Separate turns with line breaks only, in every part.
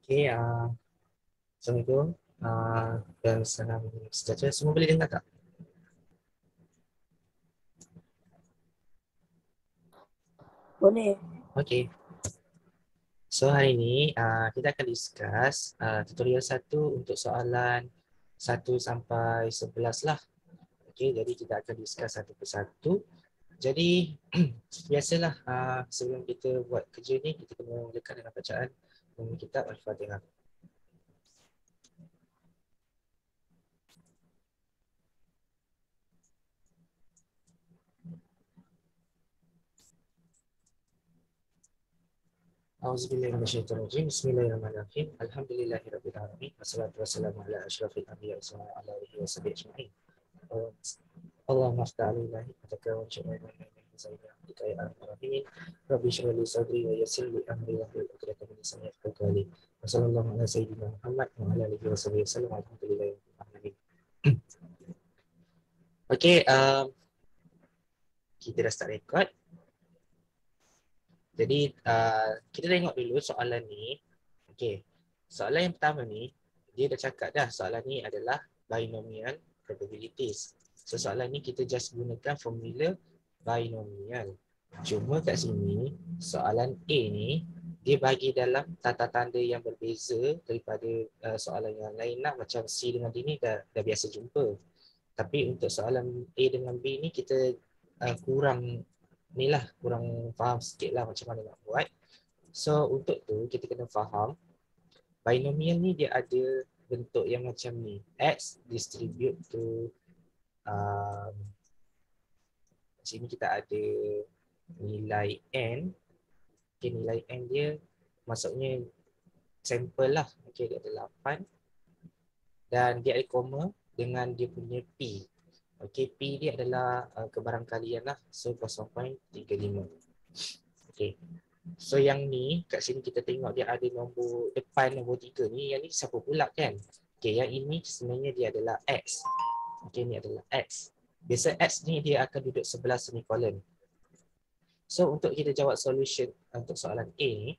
Okey, Assalamualaikum dan salam sejahtera. Semua boleh dengar tak?
Boleh.
Okey. So hari ini kita akan discuss tutorial 1 untuk soalan 1 sampai 11 lah. Okey, jadi kita akan discuss satu persatu. Jadi biasalah sebelum kita buat kerja ni kita kena mulakan dengan bacaan kitab Al-Fatihah. A'udzubillahi minasyaitonirrajim. Bismillahirrahmanirrahim. Alhamdulillahirabbil alamin. Wassalatu wassalamu ala asyrafil anbiya'i wa ala alihi washabihi ajma'in. Allahumma aftah alaina hikmataka wa syai'ina zaina bika ya arhamar rahimin. Rabbi shrah li sadri wa yassir li amri wahlul 'uqdatam min lisani yafqahu qawli. Wa sallallahu ala sayyidina Muhammad wa ala alihi washabihi wasallam. Alhamdulillahi rabbil alamin. Okey, kita dah start record. Jadi kita tengok dulu soalan ni. Okey. Soalan yang pertama ni, dia dah cakap dah soalan ni adalah binomial probabilities. So soalan ni kita just gunakan formula binomial. Cuma kat sini soalan A ni dia bagi dalam tata tanda yang berbeza daripada soalan yang lain lah. Macam C dengan D ni dah biasa jumpa. Tapi untuk soalan A dengan B ni kita kurang faham sikit lah macam mana nak buat. So untuk tu kita kena faham binomial ni dia ada bentuk yang macam ni. X distribute to sini kita ada nilai N. Okay, nilai N dia maksudnya sampel lah. Okay, dia ada 8 dan dia ada koma dengan dia punya P. Okay, P dia adalah kebarangkalian lah. So 0.35. Okay. So yang ni kat sini kita tengok dia ada nombor depan nombor 3 ni. Yang ni siapa pula kan? Okay, yang ini sebenarnya dia adalah X. Okay, ni adalah X. Biasa X ni dia akan duduk sebelah semikolon. So untuk kita jawab solution untuk soalan A ni,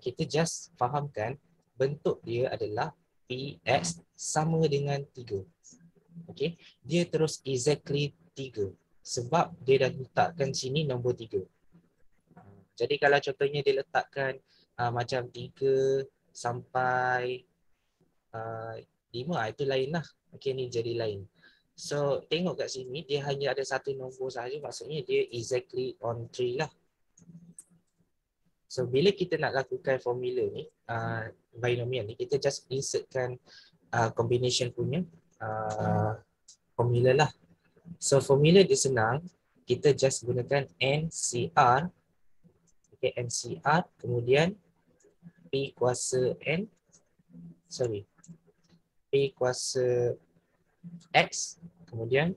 kita just fahamkan bentuk dia adalah PX sama dengan 3. Okay, dia terus exactly 3 sebab dia dah letakkan sini nombor 3. Jadi kalau contohnya dia letakkan macam 3 sampai 5, itu lain lah. Okay, ni jadi lain. So tengok kat sini dia hanya ada satu nombor sahaja, maksudnya dia exactly on 3 lah. So bila kita nak lakukan formula ni, binomial ni, kita just insertkan combination punya formula lah. So formula dia senang, kita just gunakan NCR. Okay, NCR, kemudian P kuasa N, P kuasa X, kemudian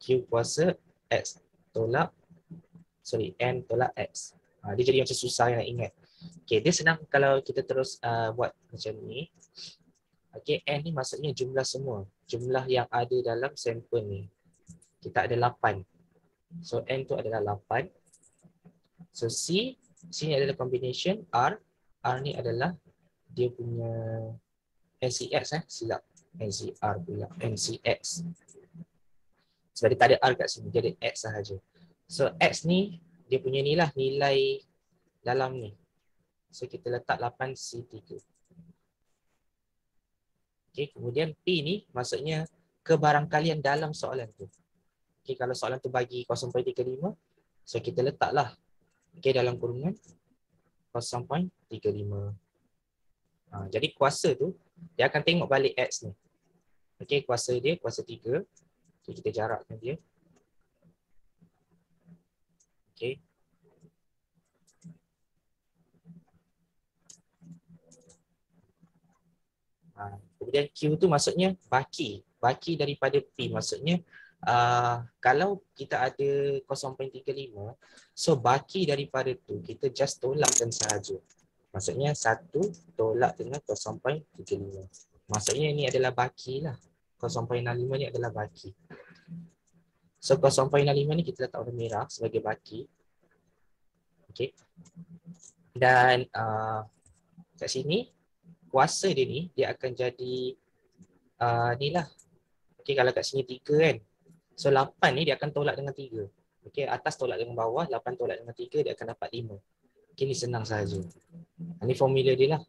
Q kuasa X tolak, N tolak X. Dia jadi macam susah nak ingat. Okay, dia senang kalau kita terus buat macam ni. Okay, N ni maksudnya jumlah semua. Jumlah yang ada dalam sampel ni. Kita ada 8. So, N tu adalah 8. So, C ni adalah combination R. R ni adalah dia punya NCX silap. NCR pula. NCX. Sebab dia tak ada R kat sini. Dia ada X sahaja. So, X ni dia punya ni lah nilai dalam ni. So, kita letak 8C3. Okay, kemudian P ni maksudnya kebarangkalian dalam soalan tu. Okay, kalau soalan tu bagi 0.35, so kita letaklah dalam kurungan 0.35. Jadi kuasa tu dia akan tengok balik X ni. Okay, kuasa dia kuasa 3. Okay, kita jarakkan dia. Okay. Kemudian Q tu maksudnya baki daripada P, maksudnya kalau kita ada 0.35, so baki daripada tu kita just tolakkan sahaja. Maksudnya 1 tolak dengan 0.35. Maksudnya ini adalah baki lah. 0.65 ni adalah baki. So 0.65 ni kita letak warna merah sebagai baki. Okay. Dan kat sini kuasa dia ni dia akan jadi ni lah. Okey, kalau kat sini 3 kan. So 8 ni dia akan tolak dengan 3. Okey, atas tolak dengan bawah, 8 tolak dengan 3 dia akan dapat 5. Okey, ni senang sahaja. Ni formula dia lah.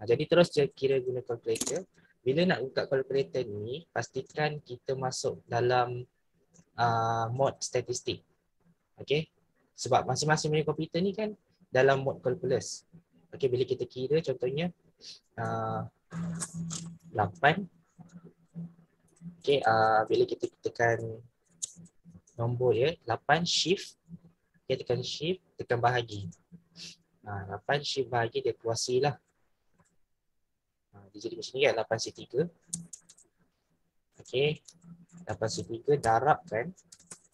Jadi terus je kira guna calculator. Bila nak buka calculator ni, pastikan kita masuk dalam mode statistik. Okey. Sebab masing-masing punya komputer ni kan dalam mode calculus. Okey, bila kita kira contohnya 8. Okey, bila kita tekan nombor dia 8 shift, kita tekan shift, tekan bahagi. 8 shift bahagi dia kuasi lah. Dia jadi macam ni kan, 8C3. Okey, 8C3 darabkan.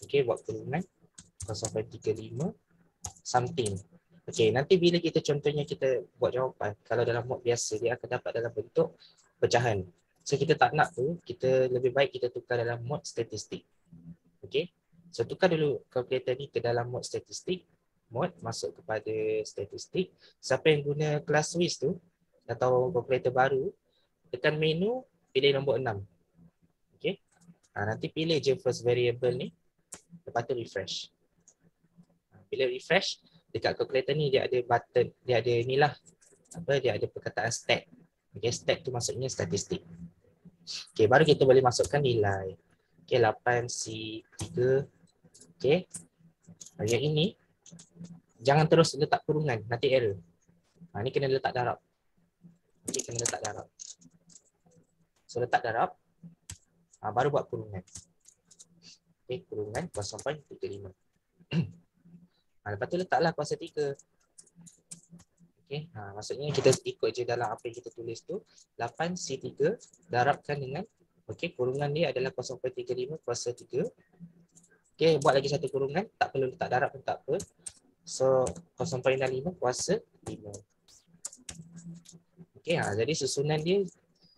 Okey, buat kurungan 0.35 something. Okey, nanti bila kita contohnya kita buat jawapan, kalau dalam mod biasa dia akan dapat dalam bentuk pecahan. So kita tak nak tu, kita lebih baik kita tukar dalam mod statistik. Okey. So tukar dulu calculator ni ke dalam mod statistik. Mod masuk kepada statistik. Siapa yang guna ClassWiz tu atau calculator baru, tekan menu, pilih nombor 6. Okey. Nanti pilih je first variable ni. Lepas tu refresh. Bila refresh, dekat calculator ni dia ada button, dia ada inilah. Dia ada perkataan stat. Okey, stat tu maksudnya statistik. Okey, baru kita boleh masukkan nilai. Okey, 8C3. Okey. Yang ini jangan terus letak kurungan, nanti error. Ni kena letak darab. Okey, kena letak darab. So letak darab, baru buat kurungan. Okey, kurungan 0.35. Lepas tu letaklah kuasa 3. Okey, maksudnya kita ikut je dalam apa yang kita tulis tu. 8C3 darabkan dengan, okey, kurungan dia adalah 0.35 kuasa 3. Okey, buat lagi satu kurungan, tak perlu letak darab pun tak apa. So 0.65 kuasa 5. Okey, jadi susunan dia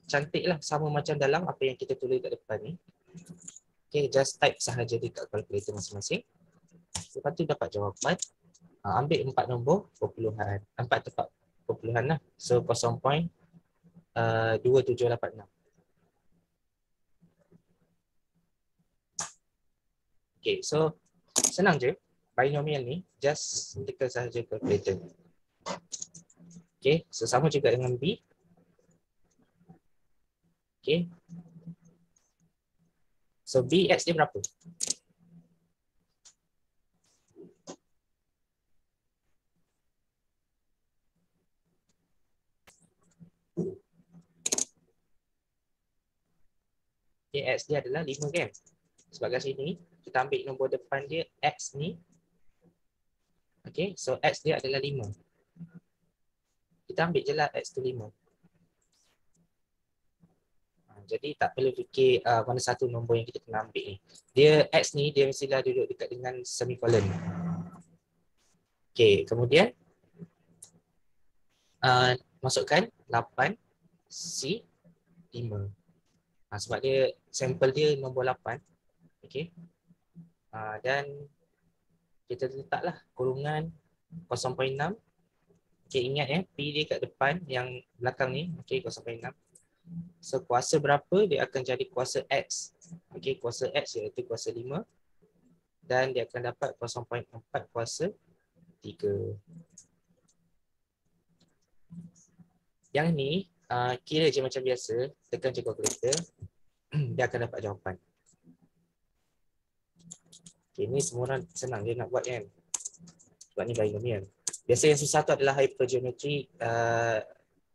cantiklah, sama macam dalam apa yang kita tulis kat depan ni. Okey, just type sahaja dekat calculator masing-masing. Lepas tu dapat jawapan. Ambil 4 nombor perpuluhan. 4 tempat perpuluhan lah. So 0.2786. Okay, so senang je. Binomial ni just tekan sahaja calculator. Okay, so sama juga dengan B. Okay. So BX dia berapa? Okay, X dia adalah 5 kan? Sebab kat sini kita ambil nombor depan dia X ni. Okay, so X dia adalah 5. Kita ambil je lah X tu 5. Jadi tak perlu fikir mana satu nombor yang kita kena ambil ni. Dia X ni dia mestilah duduk dekat dengan semicolon. Okay, kemudian masukkan 8C5. Sebab dia sampel dia nombor 8. Okay. Dan kita letaklah kurungan 0.6. Okay, ingat ya, P dia kat depan yang belakang ni. Okay, 0.6. So kuasa berapa dia akan jadi kuasa X. Okay, kuasa X iaitu kuasa 5. Dan dia akan dapat 0.4 kuasa 3. Yang ni kira je macam biasa, tekan je calculator, dia akan dapat jawapan. Okay, ni semua orang senang dia nak buat kan. Sebab ni binomial. Biasa yang susah tu adalah hypergeometry,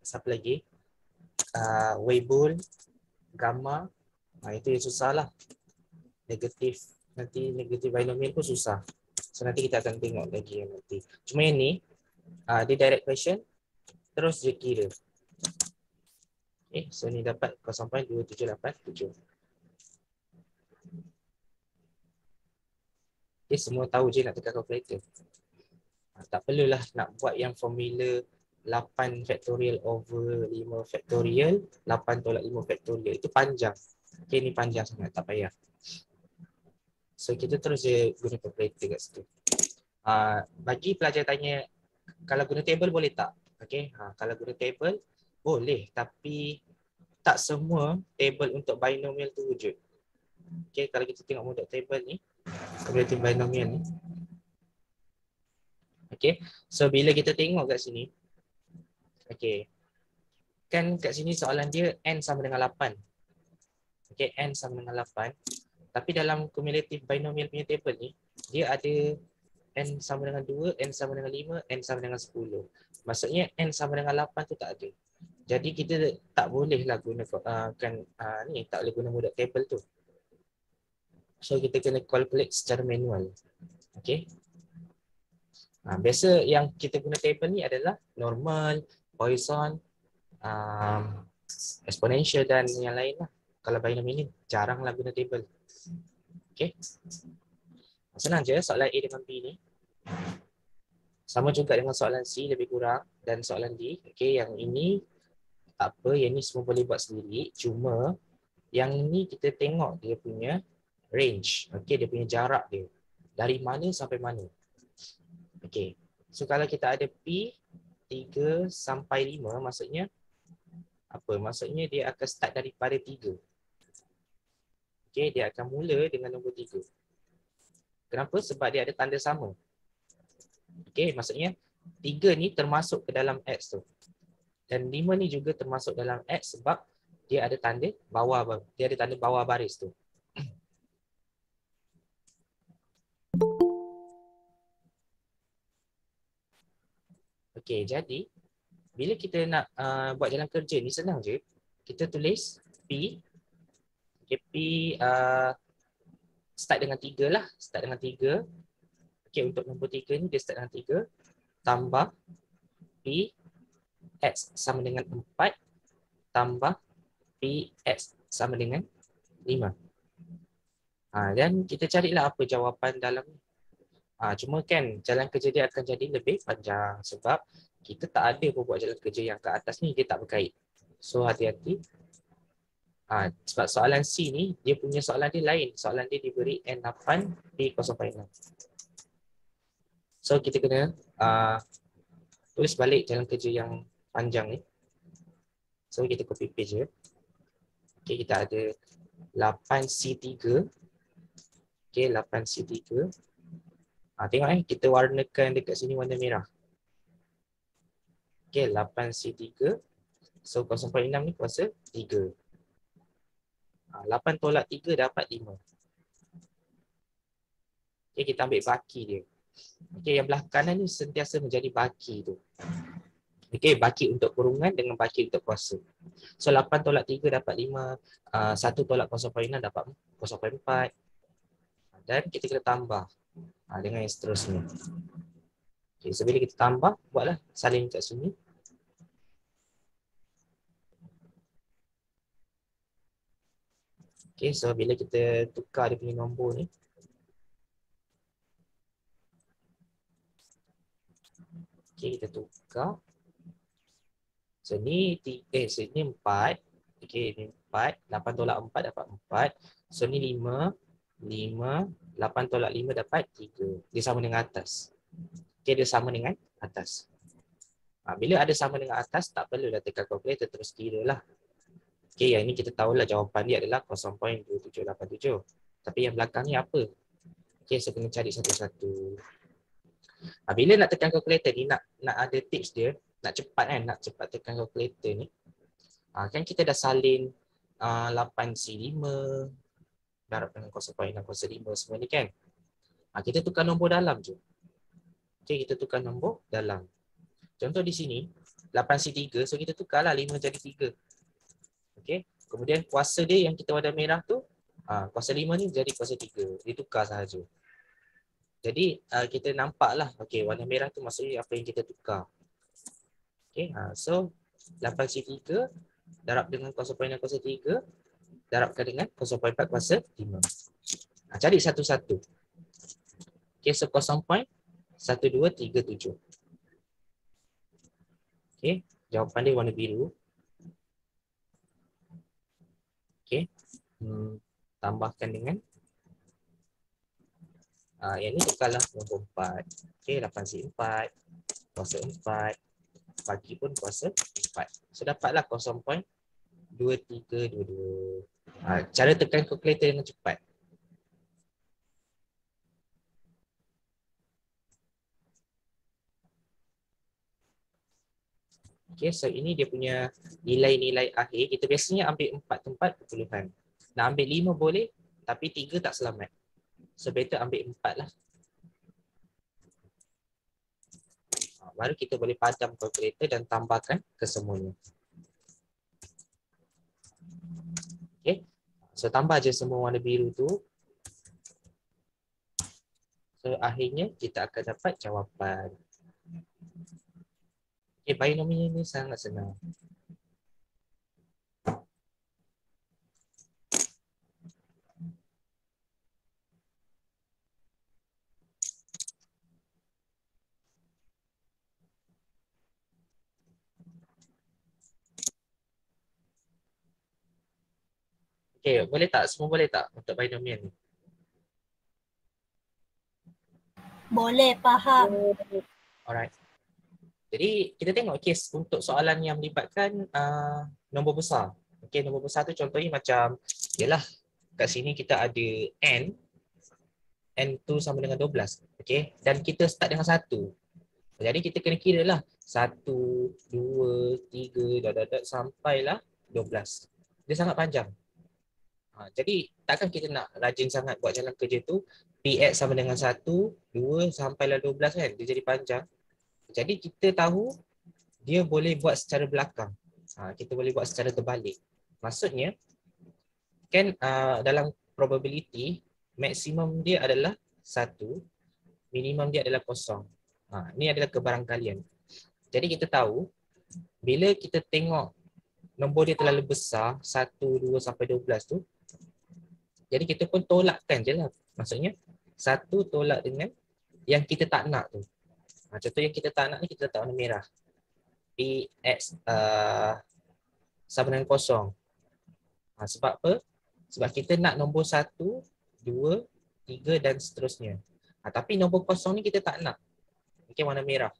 siapa lagi? Weibull, gamma. Itu yang susah lah. Negatif, nanti negatif binomial pun susah. So nanti kita akan tengok lagi yang nanti. Cuma yang ni, dia direct question, terus dia kira. Okay, so ni dapat 0.2787. Okay, semua tahu je nak tekan calculator. Tak perlulah nak buat yang formula 8 factorial over 5 factorial, 8 tolak 5 factorial. Itu panjang. Okay, ni panjang sangat, tak payah. So kita terus je guna calculator kat situ. Bagi pelajar tanya, kalau guna table boleh tak? Okey, kalau guna table boleh, tapi tak semua table untuk binomial tu wujud. Okey, kalau kita tengok model table ni, comparative binomial ni. Okey, so bila kita tengok kat sini, okey, kan kat sini soalan dia n sama dengan 8. Okey, n sama dengan 8. Tapi dalam cumulative binomial punya table ni, dia ada n sama dengan 2, n sama dengan 5, n sama dengan 10. Maksudnya n sama dengan 8 tu tak ada. Jadi kita tak bolehlah guna ni, tak boleh guna model table tu. So kita kena calculate secara manual. Okey. Biasa yang kita guna table ni adalah normal, Poisson, exponential dan yang lain lah. Kalau binomial ni jaranglah guna table. Okey. Senang je soalan A dengan B ni. Sama juga dengan soalan C lebih kurang dan soalan D. Okey, yang ini tak apa, yang ni semua boleh buat sendiri. Cuma yang ni kita tengok dia punya range. Okey, dia punya jarak dia. Dari mana sampai mana. Okey. So kalau kita ada P 3 sampai 5 maksudnya apa? Maksudnya dia akan start daripada 3. Okey, dia akan mula dengan nombor 3. Kenapa? Sebab dia ada tanda sama. Okey, maksudnya 3 ni termasuk ke dalam X tu. Dan 5 ni juga termasuk dalam X sebab dia ada tanda bawah baris tu. Okey, jadi bila kita nak buat jalan kerja ni senang je. Kita tulis P. Okay, P start dengan 3 lah. Start dengan 3. Okey, untuk nombor 3 ni dia start dengan 3. Tambah P X sama dengan 4. Tambah P X sama dengan 5. Dan kita carilah apa jawapan dalam ni. Cuma kan jalan kerja dia akan jadi lebih panjang sebab kita tak ada pun buat jalan kerja yang ke atas ni, dia tak berkait. So hati-hati. Sebab soalan C ni, dia punya soalan dia lain. Soalan dia diberi N8, P 0.6. So kita kena tulis balik jalan kerja yang panjang ni. So kita copy paste je. Okay, kita ada 8C3. Okay, 8C3. Tengok kita warnakan dekat sini warna merah. Okay, 8C3. So 0.6 ni kuasa 3. 8 tolak 3 dapat 5. Okay, kita ambil baki dia. Okay, yang belah kanan ni sentiasa menjadi baki tu. Okay, baki untuk kurungan dengan baki untuk kuasa. So 8 tolak 3 dapat 5. 1 tolak 0.6 dapat 0.4. Dan kita kena tambah dengan yang seterusnya. Okay, so bila kita tambah, buatlah salin kat sini. Okay, so bila kita tukar dia punya nombor ni. Okay, kita tukar. So ni sini 4. Okay, ni 4. 8 tolak 4 dapat 4. So ni 5. 8 tolak 5 dapat 3. Dia sama dengan atas. Okay, dia sama dengan atas. Bila ada sama dengan atas, tak perlulah tekan calculator, terus kira lah. Okay, yang ni kita tahulah jawapan dia adalah 0.2787. Tapi yang belakang ni apa? Okay, so kena cari satu-satu. Bila nak tekan calculator ni, nak ada tips dia, nak cepat kan, nak cepat tekan calculator ni. Kan kita dah salin 8C5, darab dengan 0.605 semua ni kan. Kita tukar nombor dalam je. Okay, kita tukar nombor dalam. Contoh di sini, 8C3, so kita tukarlah 5 jadi 3. Okay, kemudian kuasa dia yang kita warna merah tu, kuasa 5 ni jadi kuasa 3. Ditukar sahaja. Jadi kita nampaklah, okay, warna merah tu maksudnya apa yang kita tukar. Okay, so 8C3 darab dengan 0.03 darabkan dengan 0.4 kuasa 5. Cari satu-satu. Okay, so 0.1237. Okay, jawapan dia warna biru. Okay, tambahkan dengan yang ni tukarlah nombor 4. Okay, 8C4 kuasa 4 bagi pun kuasa 4. So dapatlah 0.2322. Cara tekan kalkulator dengan cepat. Okay, so ini dia punya nilai-nilai akhir. Kita biasanya ambil 4 tempat perpuluhan. Nak ambil 5 boleh, tapi 3 tak selamat. So better ambil 4 lah. Baru kita boleh padam kalkulator dan tambahkan kesemuanya. Okay. So tambah je semua warna biru tu. So akhirnya kita akan dapat jawapan. Okay, binomial ni sangat senang. Okay, boleh tak? Semua boleh tak untuk binomial ni?
Boleh, faham.
Alright. Jadi kita tengok kes untuk soalan yang melibatkan nombor besar. Okay, nombor besar tu contohnya macam, yalah, kat sini kita ada n tu sama dengan 12. Okay, dan kita start dengan 1. Jadi kita kena kira lah 1, 2, 3, sampailah 12. Dia sangat panjang. Jadi takkan kita nak rajin sangat buat jalan kerja tu, PX sama dengan 1, 2 sampailah 12 kan, dia jadi panjang. Jadi kita tahu dia boleh buat secara belakang. Kita boleh buat secara terbalik. Maksudnya kan dalam probability maksimum dia adalah 1, minimum dia adalah 0. Ini adalah kebarangkalian. Jadi kita tahu bila kita tengok nombor dia terlalu besar 1, 2 sampai 12 tu, jadi kita pun tolakkan je lah. Maksudnya 1 tolak dengan yang kita tak nak tu. Contoh yang kita tak nak ni kita letak warna merah. PX sama dengan 0. Sebab apa? Sebab kita nak nombor 1, 2, 3 dan seterusnya. Tapi nombor 0 ni kita tak nak. Mungkin warna merah.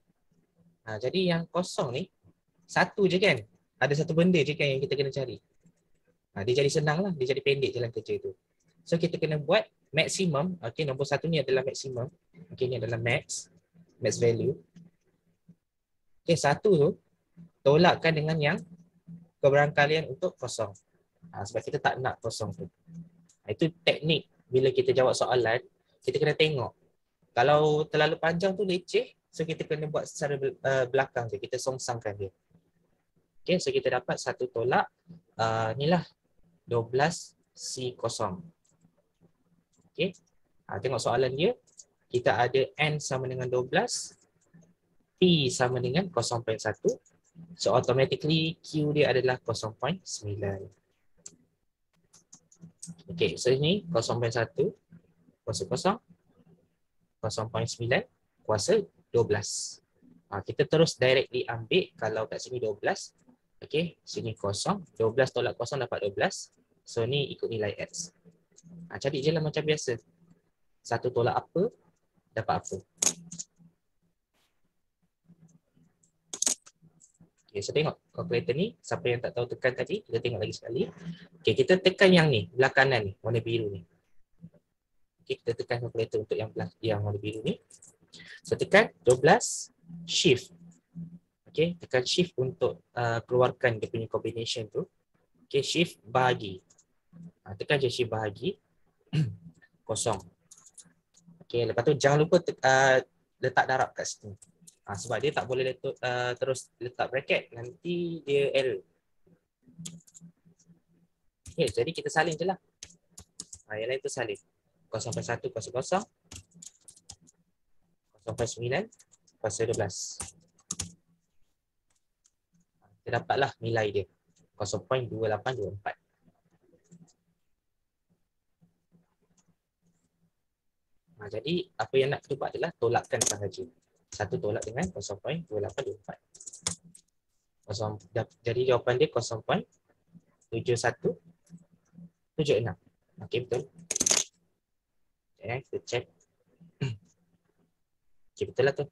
Jadi yang 0 ni, 1 je kan? Ada satu benda je kan yang kita kena cari. Dia jadi senang lah. Dia jadi pendek jalan kerja tu. So kita kena buat maksimum. Okay, nombor 1 ni adalah maksimum. Okay, ni adalah max value. Okay, 1 tu tolakkan dengan yang kebarangkalian untuk 0. Sebab kita tak nak 0 tu. Itu teknik bila kita jawab soalan, kita kena tengok. Kalau terlalu panjang tu leceh, so kita kena buat secara belakang je. Kita songsangkan dia. Okay, so kita dapat 1 tolak. Inilah 12C0. Okay. Tengok soalan dia. Kita ada N sama dengan 12. P sama dengan 0.1. So automatically Q dia adalah 0.9. Okay, so ini 0.1 kuasa 0, 0.9 kuasa 12. Kita terus directly ambil kalau kat sini 12. Okay, sini 0. 12 tolak 0 dapat 12. So ni ikut nilai X. Cari je lah macam biasa. 1 tolak apa, dapat apa. Okay, so tengok kalkulator ni. Siapa yang tak tahu tekan tadi, kita tengok lagi sekali. Okay, kita tekan yang ni, belah kanan ni, warna biru ni. Okay, kita tekan kalkulator untuk yang warna biru ni. So tekan 12, shift. Okay, tekan shift untuk keluarkan dia punya combination tu. Okay, shift bahagi. Tekan je shift bahagi. 0. Okay, lepas tu jangan lupa letak darab kat situ. Sebab dia tak boleh terus letak bracket, nanti dia error. Okay, jadi kita salin je lah. Yang lain tu salin. 0.1 kuasa 0. 0.9 kuasa 12. Kita dapatlah nilai dia. 0.2824. Jadi apa yang nak kita buat adalah tolakkan sahaja. 1 tolak dengan 0.2824. Jadi jawapan dia 0.7176. Okey, betul. Kita check. Okey, betul lah tu.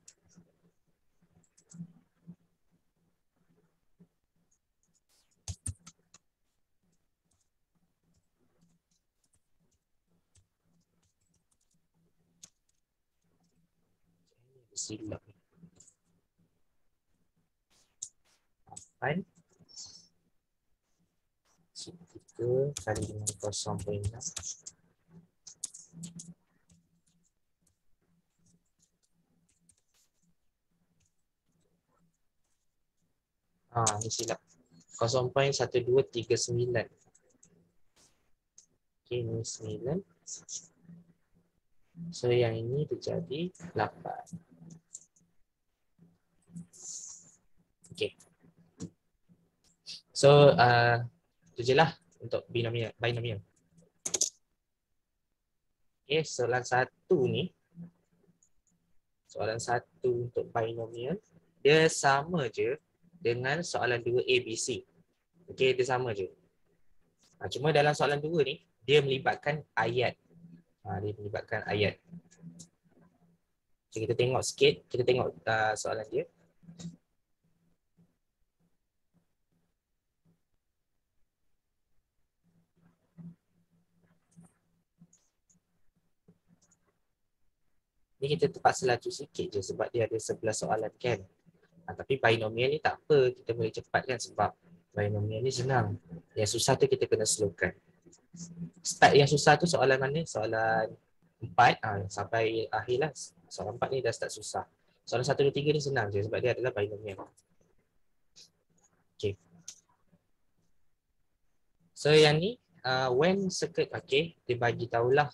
silap. 8 3 kali dengan 0.6. Ni silap. 0.1239. Okey, ni 9. So yang ini terjadi 8. Okey. So itu je lah untuk binomial. Okey, soalan 1 ni. Soalan 1 untuk binomial dia sama je dengan soalan 2 ABC. Okey, dia sama je. Cuma dalam soalan 2 ni dia melibatkan ayat. Dia melibatkan ayat. So, kita tengok sikit, kita tengok soalan dia. Ni kita terpaksa laju sikit je sebab dia ada 11 soalan kan. Tapi binomial ni tak apa, kita boleh cepatkan sebab binomial ni senang. Yang susah tu kita kena slowkan. Start yang susah tu soalan mana? Soalan 4 sampai akhir lah. Soalan 4 ni dah start susah. Soalan 1, 2, 3 ni senang je sebab dia adalah binomial. Okay. So yang ni, when circuit, okay, dia bagi tahulah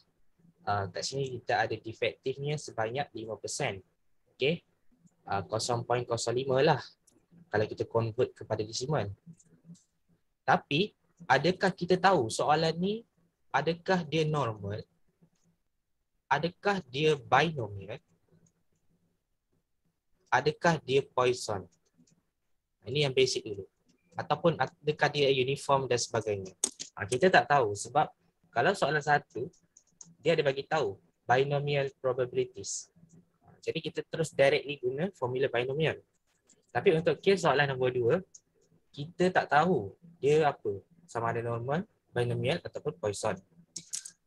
kat sini kita ada defektifnya sebanyak 5%. Okay. 0.05 lah kalau kita convert kepada desimal. Tapi adakah kita tahu soalan ni adakah dia normal? Adakah dia binomial? Adakah dia Poisson? Ini yang basic dulu. Ataupun adakah dia uniform dan sebagainya. Kita tak tahu sebab kalau soalan 1 dia ada bagi tahu binomial probabilities. Jadi kita terus directly guna formula binomial. Tapi untuk kes soalan nombor 2, kita tak tahu dia apa. Sama ada normal, binomial ataupun Poisson.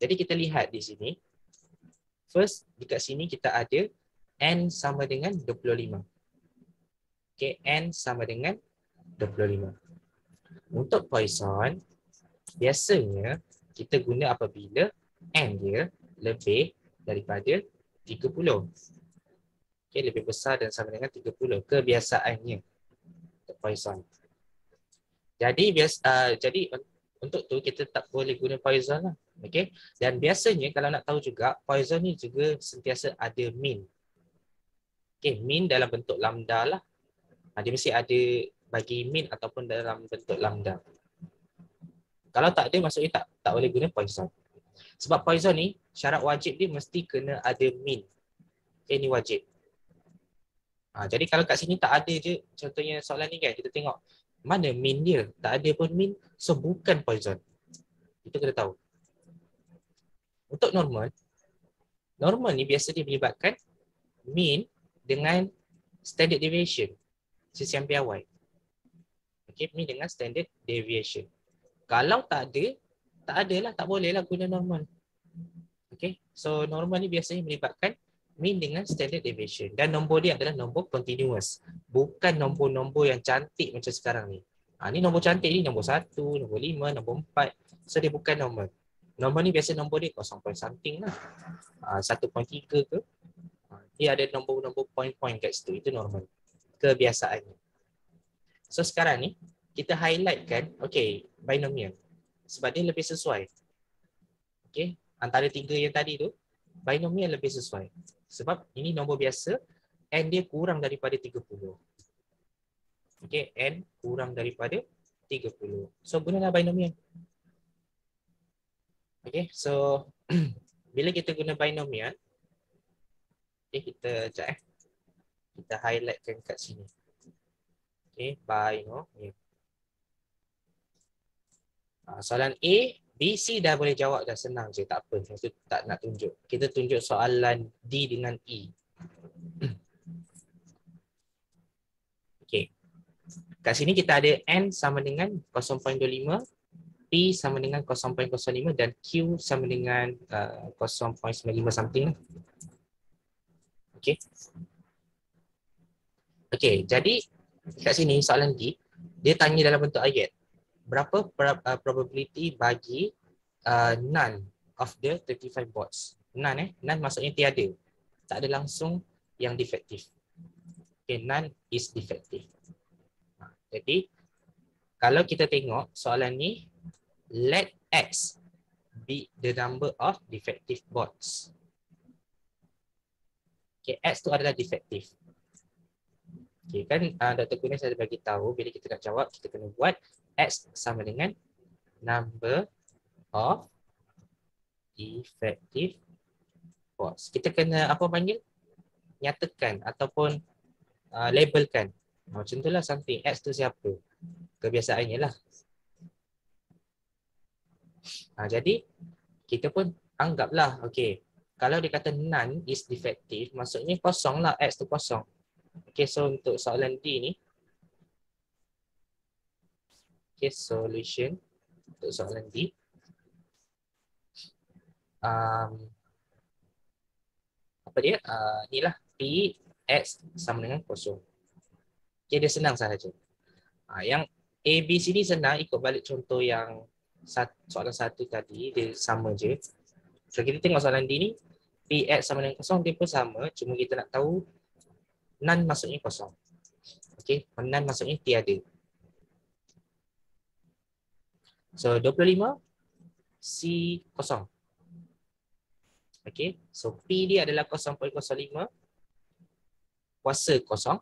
Jadi kita lihat di sini. First, dekat sini kita ada N sama dengan 25. Okay, N sama dengan 25. Untuk Poisson, biasanya kita guna apabila N dia lebih daripada 30. Okay, lebih besar dan sama dengan 30. Kebiasaannya untuk Poisson. Jadi untuk tu kita tak boleh guna Poisson lah. Okay. Dan biasanya kalau nak tahu juga, Poisson ni juga sentiasa ada mean. Okay, mean dalam bentuk lambda lah. Dia mesti ada bagi mean ataupun dalam bentuk lambda. Kalau tak ada, maksudnya tak boleh guna Poisson. Sebab Poisson ni, syarat wajib dia mesti kena ada mean. Okay, ni wajib. Jadi kalau kat sini tak ada je, contohnya soalan ni kan, kita tengok mana mean dia. Tak ada pun mean, so bukan Poisson. Kita kena tahu. Untuk normal ni biasa dia melibatkan mean dengan standard deviation. Sisian piawai. Okay, mean dengan standard deviation. Kalau tak ada lah, tak boleh lah guna normal. Okay, so normal ni biasanya melibatkan mean dengan standard deviation. Dan nombor dia adalah nombor continuous. Bukan nombor-nombor yang cantik macam sekarang ni. Ni nombor cantik ni, nombor 1, nombor 5, nombor 4. So dia bukan normal. Normal ni biasa nombor dia 0 point something lah. 1.3 ke. Dia ada nombor-nombor point-point kat situ. Itu normal. Kebiasaannya. So sekarang ni, kita highlightkan, okay, binomial. Sebab dia lebih sesuai. Okay, antara 3 yang tadi tu, binomial lebih sesuai. Sebab ini nombor biasa, N dia kurang daripada 30. Okay, N kurang daripada 30. So, gunalah binomial. Okay, so bila kita guna binomial, okay, kita sekejap kita highlightkan kat sini. Okay, binomial. Soalan A, B, C dah boleh jawab, dah senang je, tak apa. Itu tak nak tunjuk. Kita tunjuk soalan D dengan E. Okay. Kat sini kita ada N sama dengan 0.25, P sama dengan 0.05 dan Q sama dengan 0.95 something. Okay. Okey, jadi kat sini soalan D, dia tanya dalam bentuk ayat. Berapa probability bagi none of the 35 bots? None none maksudnya tiada. Tak ada langsung yang defektif. Okay, none is defective. Jadi kalau kita tengok soalan ni, let X be the number of defective bots. Okay, X tu adalah defektif. Okay, kan Dr. Kunis ada bagi tahu bila kita nak jawab, kita kena buat X sama dengan number of defective bots. Kita kena apa panggil? Nyatakan ataupun labelkan. Macam itulah something. X tu siapa? Kebiasaannya lah. Jadi kita pun anggaplah, okay, kalau dia kata none is defective, maksudnya kosong lah, X tu kosong. Okay, so untuk soalan D ni, okay, solution untuk soalan D, apa dia? Inilah P X sama dengan kosong. Okay, dia senang sahaja. Yang A, B, C ni senang, ikut balik contoh yang soalan satu tadi, dia sama je. So kita tengok soalan D ni, P X sama dengan kosong, dia pun sama, cuma kita nak tahu none maksudnya kosong. Okay, none maksudnya tiada. So 25, C kosong. Okay, so P dia adalah 0.05, kuasa kosong.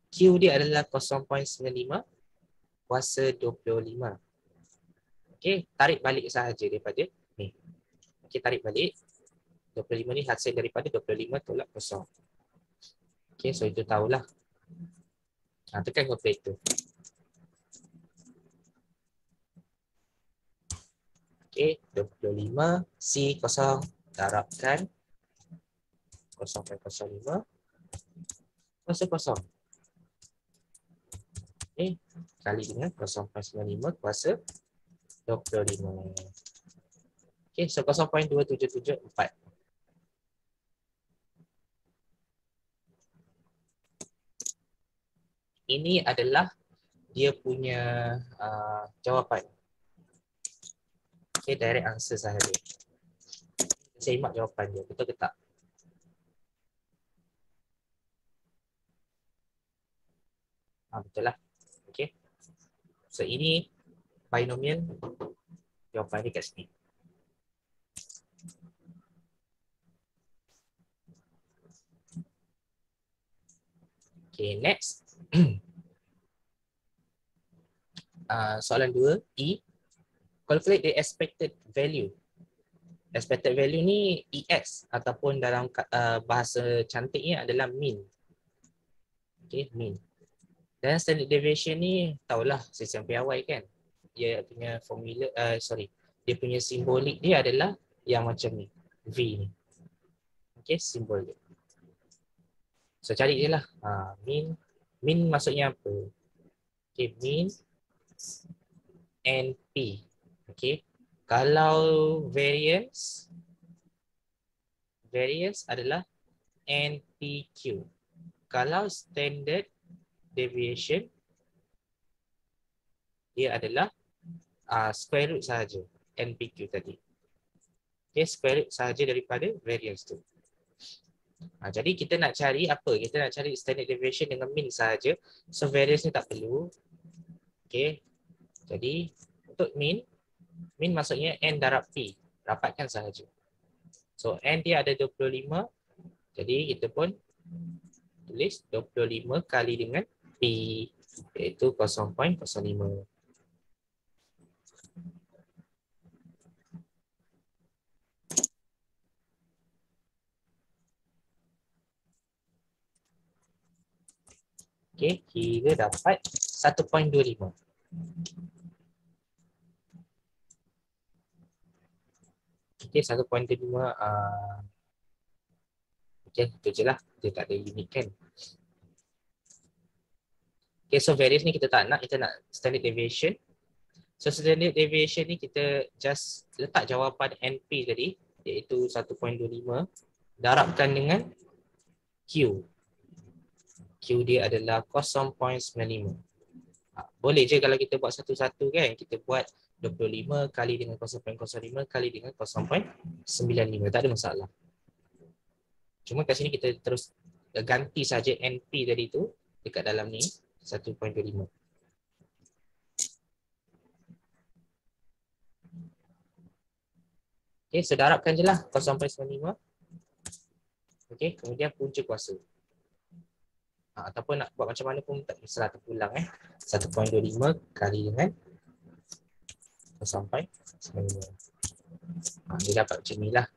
Q dia adalah 0.95, kuasa 25. Okay, tarik balik sahaja daripada ni. Okay, tarik balik. 25 ni hasil daripada 25 tolak kosong. Okay, so itu tahulah. Tekan calculator. Okay, 25, C kosong. Darabkan 0.05, kuasa kosong. Okay, kali dengan 0.95 kuasa 25. Okay, so 0.2774. Ini adalah dia punya jawapan. Okay, direct answer sahaja. Saya imak jawapan dia, betul ke tak? Betul lah. Okay. So ini binomial, jawapan dia kat sini. Okay, next. Soalan 2, E. Calculate the expected value. Expected value ni EX ataupun dalam bahasa cantiknya adalah mean. Okay, mean. Dan standard deviation ni tahulah sesi yang piawai kan. Dia punya formula, dia punya simbolik dia adalah yang macam ni, V ni. Okay, simbol dia. So cari je lah. Mean. Mean maksudnya apa? Okay, mean NP. Okay. Kalau variance adalah NPQ. Kalau standard deviation, dia adalah square root sahaja, NPQ tadi. Okay, square root sahaja daripada variance tu. Jadi kita nak cari apa? Kita nak cari standard deviation dengan mean sahaja. So variance ni tak perlu. Okay. Jadi untuk mean maksudnya N darab P. Rapatkan sahaja. So N dia ada 25. Jadi kita pun tulis 25 kali dengan P, iaitu 0.05. Okay, kita dapat 1.25. Okay, 1.25. Okay, itu je lah. Dia tak ada unit kan. Okay, so variance ni kita tak nak. Kita nak standard deviation. So standard deviation ni kita just letak jawapan NP tadi, iaitu 1.25. Darabkan dengan Q. Q dia adalah 0.95. Boleh je kalau kita buat satu-satu kan. Kita buat 25 kali dengan 0.05 kali dengan 0.95. Tak ada masalah. Cuma kat sini kita terus ganti saja NP tadi tu dekat dalam ni 1.25. Okay, so darabkan je lah 0.95. Okay, kemudian punca kuasa. Ataupun nak buat macam mana pun tak kisah terpulang 1.25 kali dengan 0.95. Dia dapat macam ni lah.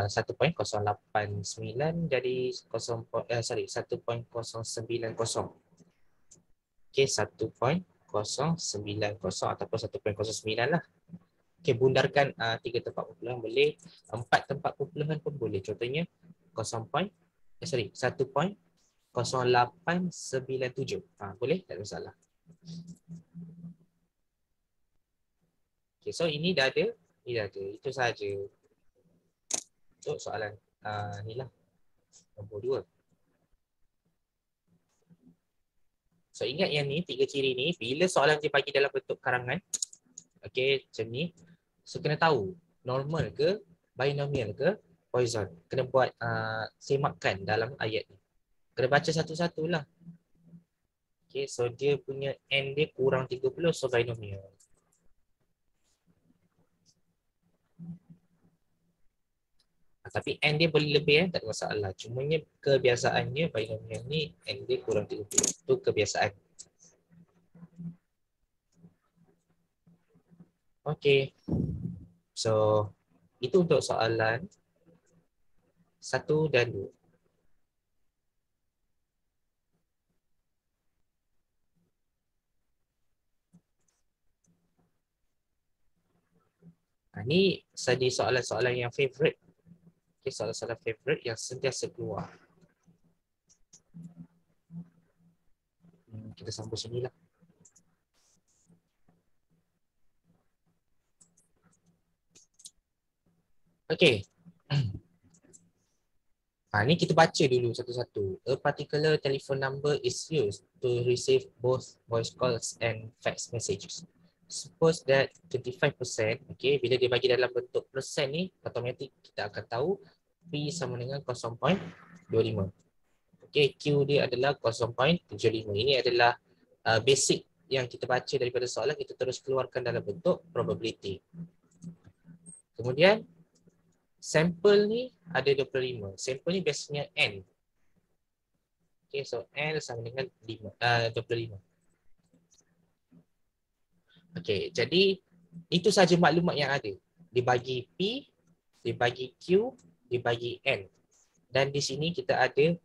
1.089 jadi 1.090. Okay, 1.090 ataupun 1.09 lah. Okay, bundarkan 3 tempat perpuluhan boleh, 4 tempat perpuluhan pun boleh. Contohnya 1.0897. Boleh, tak ada masalah. Okay, so ini dah ada, ini dah ada. Itu sahaja untuk soalan ni lah, nombor 2. So ingat yang ni, 3 ciri ni, bila soalan dia bagi dalam bentuk karangan, okay, macam ni, so kena tahu normal ke, binomial ke, Poisson. Kena buat semakan dalam ayat ni. Kena baca satu-satu lah. Okay, so dia punya N dia kurang 30, so binomial. Tapi N dia boleh lebih tak ada masalah. Cumanya kebiasaannya binomial ni N dia kurang 30. Itu kebiasaan. Okay. So itu untuk soalan 1 dan 2. Ini jadi soalan-soalan yang favorite. Okay, soalan-soalan favorite yang sentiasa keluar. Kita sambung sini lah. Okay. Ini kita baca dulu satu-satu. A particular telephone number is used to receive both voice calls and fax messages. Suppose that 25%, okay, bila dia bagi dalam bentuk persen ni, automatic kita akan tahu P sama dengan 0.25. Okay, Q dia adalah 0.75. Ini adalah basic yang kita baca daripada soalan, kita terus keluarkan dalam bentuk probability. Kemudian, sampel ni ada 25. Sampel ni biasanya N. Okay, so N sama dengan 25. Okay, jadi itu saja maklumat yang ada. Dibagi P, dibagi Q, dibagi N. Dan di sini kita ada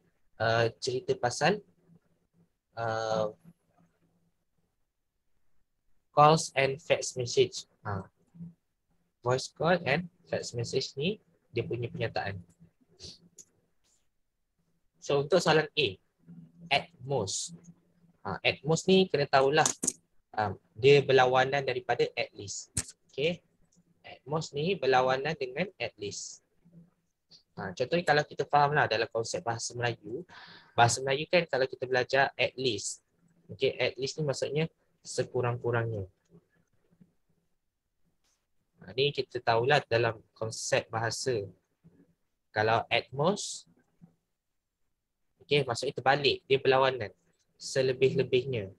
cerita pasal calls and fax message. Voice call and fax message ni dia punya penyataan. So untuk soalan A, at most. At most ni kena tahulah dia berlawanan daripada at least. Okay. At most ni berlawanan dengan at least. Contohnya kalau kita fahamlah dalam konsep bahasa Melayu kan kalau kita belajar at least. Okay, at least ni maksudnya sekurang-kurangnya. Ni kita tahulah dalam konsep bahasa. Kalau at most, okay, maksudnya terbalik, dia berlawanan. Selebih-lebihnya.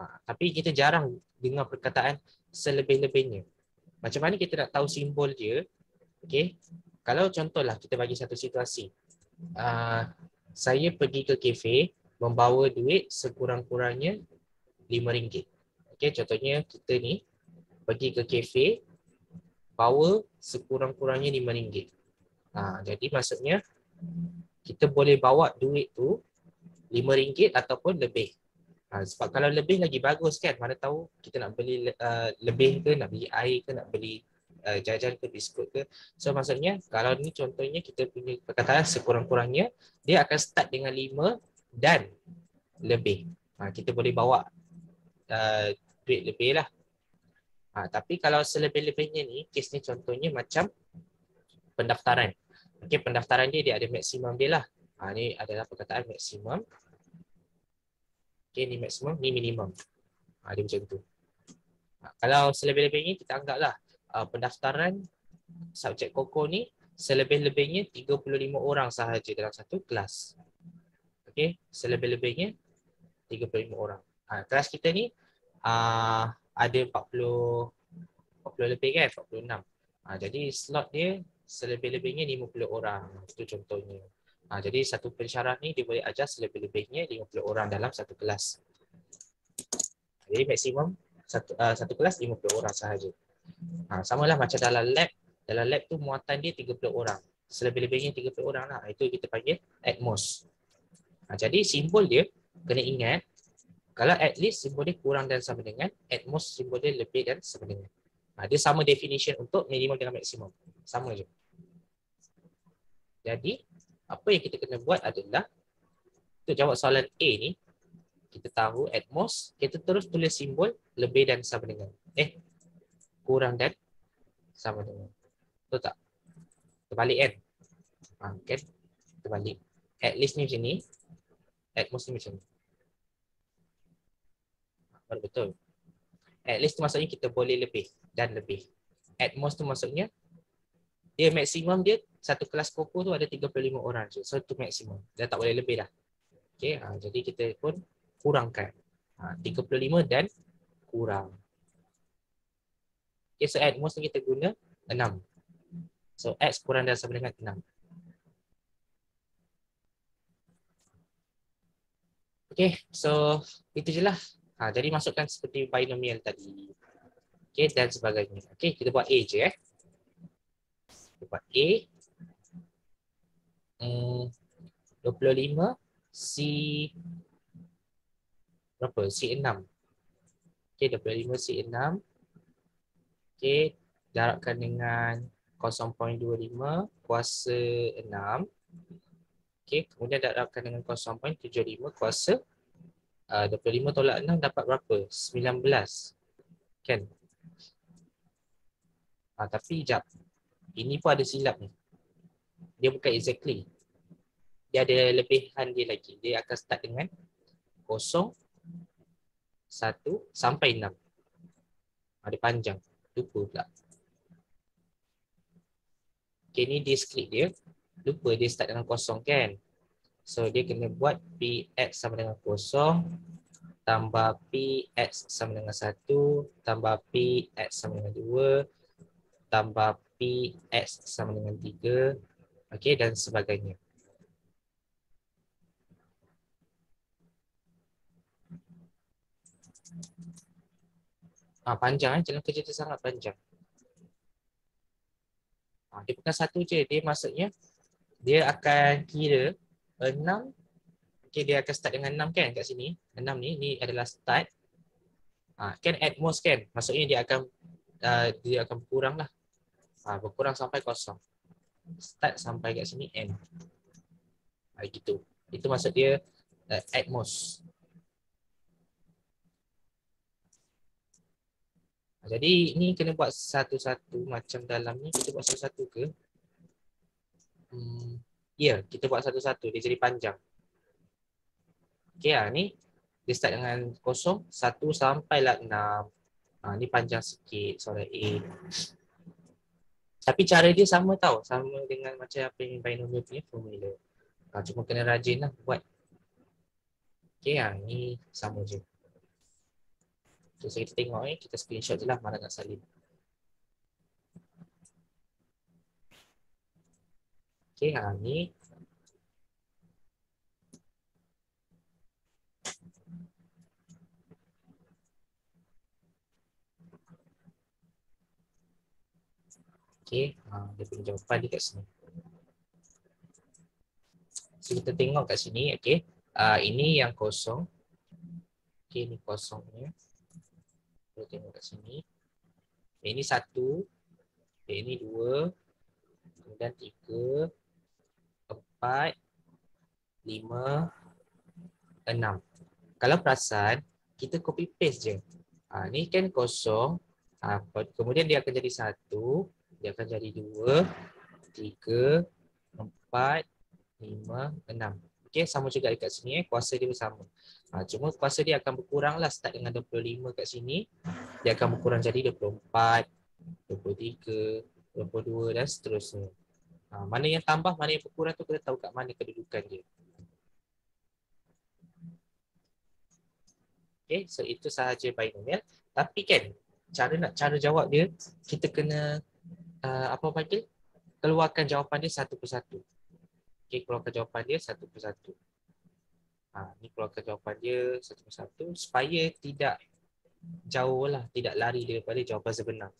Tapi kita jarang dengar perkataan selebih-lebihnya. Macam mana kita nak tahu simbol dia? Okay. Kalau contohlah kita bagi satu situasi. Saya pergi ke kafe, membawa duit sekurang-kurangnya RM5. Okay, contohnya kita ni pergi ke kafe, bawa sekurang-kurangnya RM5. Jadi maksudnya kita boleh bawa duit tu RM5 ataupun lebih. Sebab kalau lebih lagi bagus kan, mana tahu kita nak beli lebih ke, nak beli air ke, nak beli jajan ke, biskut ke. So maksudnya kalau ni contohnya kita punya perkataan sekurang-kurangnya, dia akan start dengan 5 dan lebih. Kita boleh bawa duit lebih lah. Tapi kalau selebih-lebihnya ni, kes ni contohnya macam pendaftaran. Okay, pendaftaran dia ada maksimum dia lah. Ni adalah perkataan maksimum. Okay, ni maksimum, ni minimum. Dia macam tu. Kalau selebih-lebihnya kita anggaplah pendaftaran subjek Koko ni selebih-lebihnya 35 orang sahaja dalam satu kelas. Okey, selebih-lebihnya 35 orang. Kelas kita ni ada 40 lebih kan, 46. Jadi slot dia selebih-lebihnya 50 orang. Itu contohnya. Jadi satu pensyarah ni dia boleh ajar selebih-lebihnya 50 orang dalam satu kelas. Jadi maksimum satu kelas 50 orang sahaja. Samalah macam dalam lab. Dalam lab tu muatan dia 30 orang. Selebih-lebihnya 30 orang lah. Itu kita panggil at most. Jadi simbol dia kena ingat. Kalau at least simbol dia kurang dan sama dengan, at most simbol dia lebih dan sama dengan. Dia sama definition untuk minimum dengan maksimum. Sama je. Jadi apa yang kita kena buat adalah untuk jawab soalan A ni, kita tahu at most, kita terus tulis simbol lebih dan sama dengan. Kurang dan sama dengan. Betul tak? Terbalik kan? Kan? Terbalik. At least ni macam ni. At most ni macam ni. Baru betul. At least tu maksudnya kita boleh lebih dan lebih. At most tu maksudnya dia maksimum dia satu kelas Koko tu ada 35 orang je. So tu maksimum. Dah tak boleh lebih dah. Okey, jadi kita pun kurangkan. 35 dan kurang. Okay, so at most kita guna 6. So x kurang dan sama dengan 6. Okay, so itu je lah. Jadi masukkan seperti binomial tadi. Okay, dan sebagainya. Okay, kita buat A je Kita buat A. 25 C berapa? C6. Okay, 25 C6. Okay, darabkan dengan 0.25 kuasa 6. Okay, kemudian darabkan dengan 0.75 kuasa 25 tolak 6 dapat berapa? 19. Kan? Tapi sekejap. Ini pun ada silap ni. Dia bukan exactly. Dia ada lebihan dia lagi. Dia akan start dengan 0, 1 sampai 6. Ada panjang. Lupa pula. Okay, ni dia split dia. Lupa dia start dengan 0 kan? So dia kena buat Px sama dengan 0 tambah Px sama dengan 1 tambah Px sama dengan 2 tambah Px sama dengan 3. Okey, dan sebagainya. Panjang jalan kerja dia sangat panjang. Dia bukan satu je, dia maksudnya dia akan kira 6. Okey, dia akan start dengan 6 kan kat sini. 6 ni adalah start. Kan at most kan? Maksudnya dia akan berkurang lah. Berkurang sampai 0. Start sampai kat sini end. Gitu. Itu maksud dia at most. Jadi ni kena buat satu-satu macam dalam ni. Kita buat satu-satu ke? Ya, kita buat satu-satu. Dia jadi panjang. Okey ni dia start dengan 0, 1 sampailah 6. Ni panjang sikit soalan A. Tapi cara dia sama tau. Sama dengan macam apa yang binomial punya formula. Cuma kena rajin lah buat. Okey ni sama je. So kita tengok kita screenshot je lah mana nak salin. Okey ni. Okey, dia punya jawapan dia kat sini. So kita tengok kat sini, okey. Ini yang kosong. Okey, ni kosongnya. Kita tengok kat sini. Ini 1, ini 2, kemudian 3, 4, 5, 6. Kalau perasan, kita copy paste je. Ni kan kosong. Kemudian dia akan jadi 1, dia akan jadi 2, 3, 4, 5, 6. Okey, sama juga dekat sini kuasa dia bersama. Cuma kuasa dia akan berkurang lah start dengan 25 kat sini. Dia akan berkurang jadi 24, 23, 22 dan seterusnya. Mana yang tambah, mana yang berkurang tu kita tahu kat mana kedudukan dia. Okay, so itu sahaja binomial. Tapi kan, cara jawab dia, kita kena apa panggil? Keluarkan jawapan dia satu persatu. Okay, keluarkan jawapan dia satu persatu. Ni keluarkan jawapan dia satu persatu supaya tidak jauh lah, tidak lari daripada jawapan sebenar.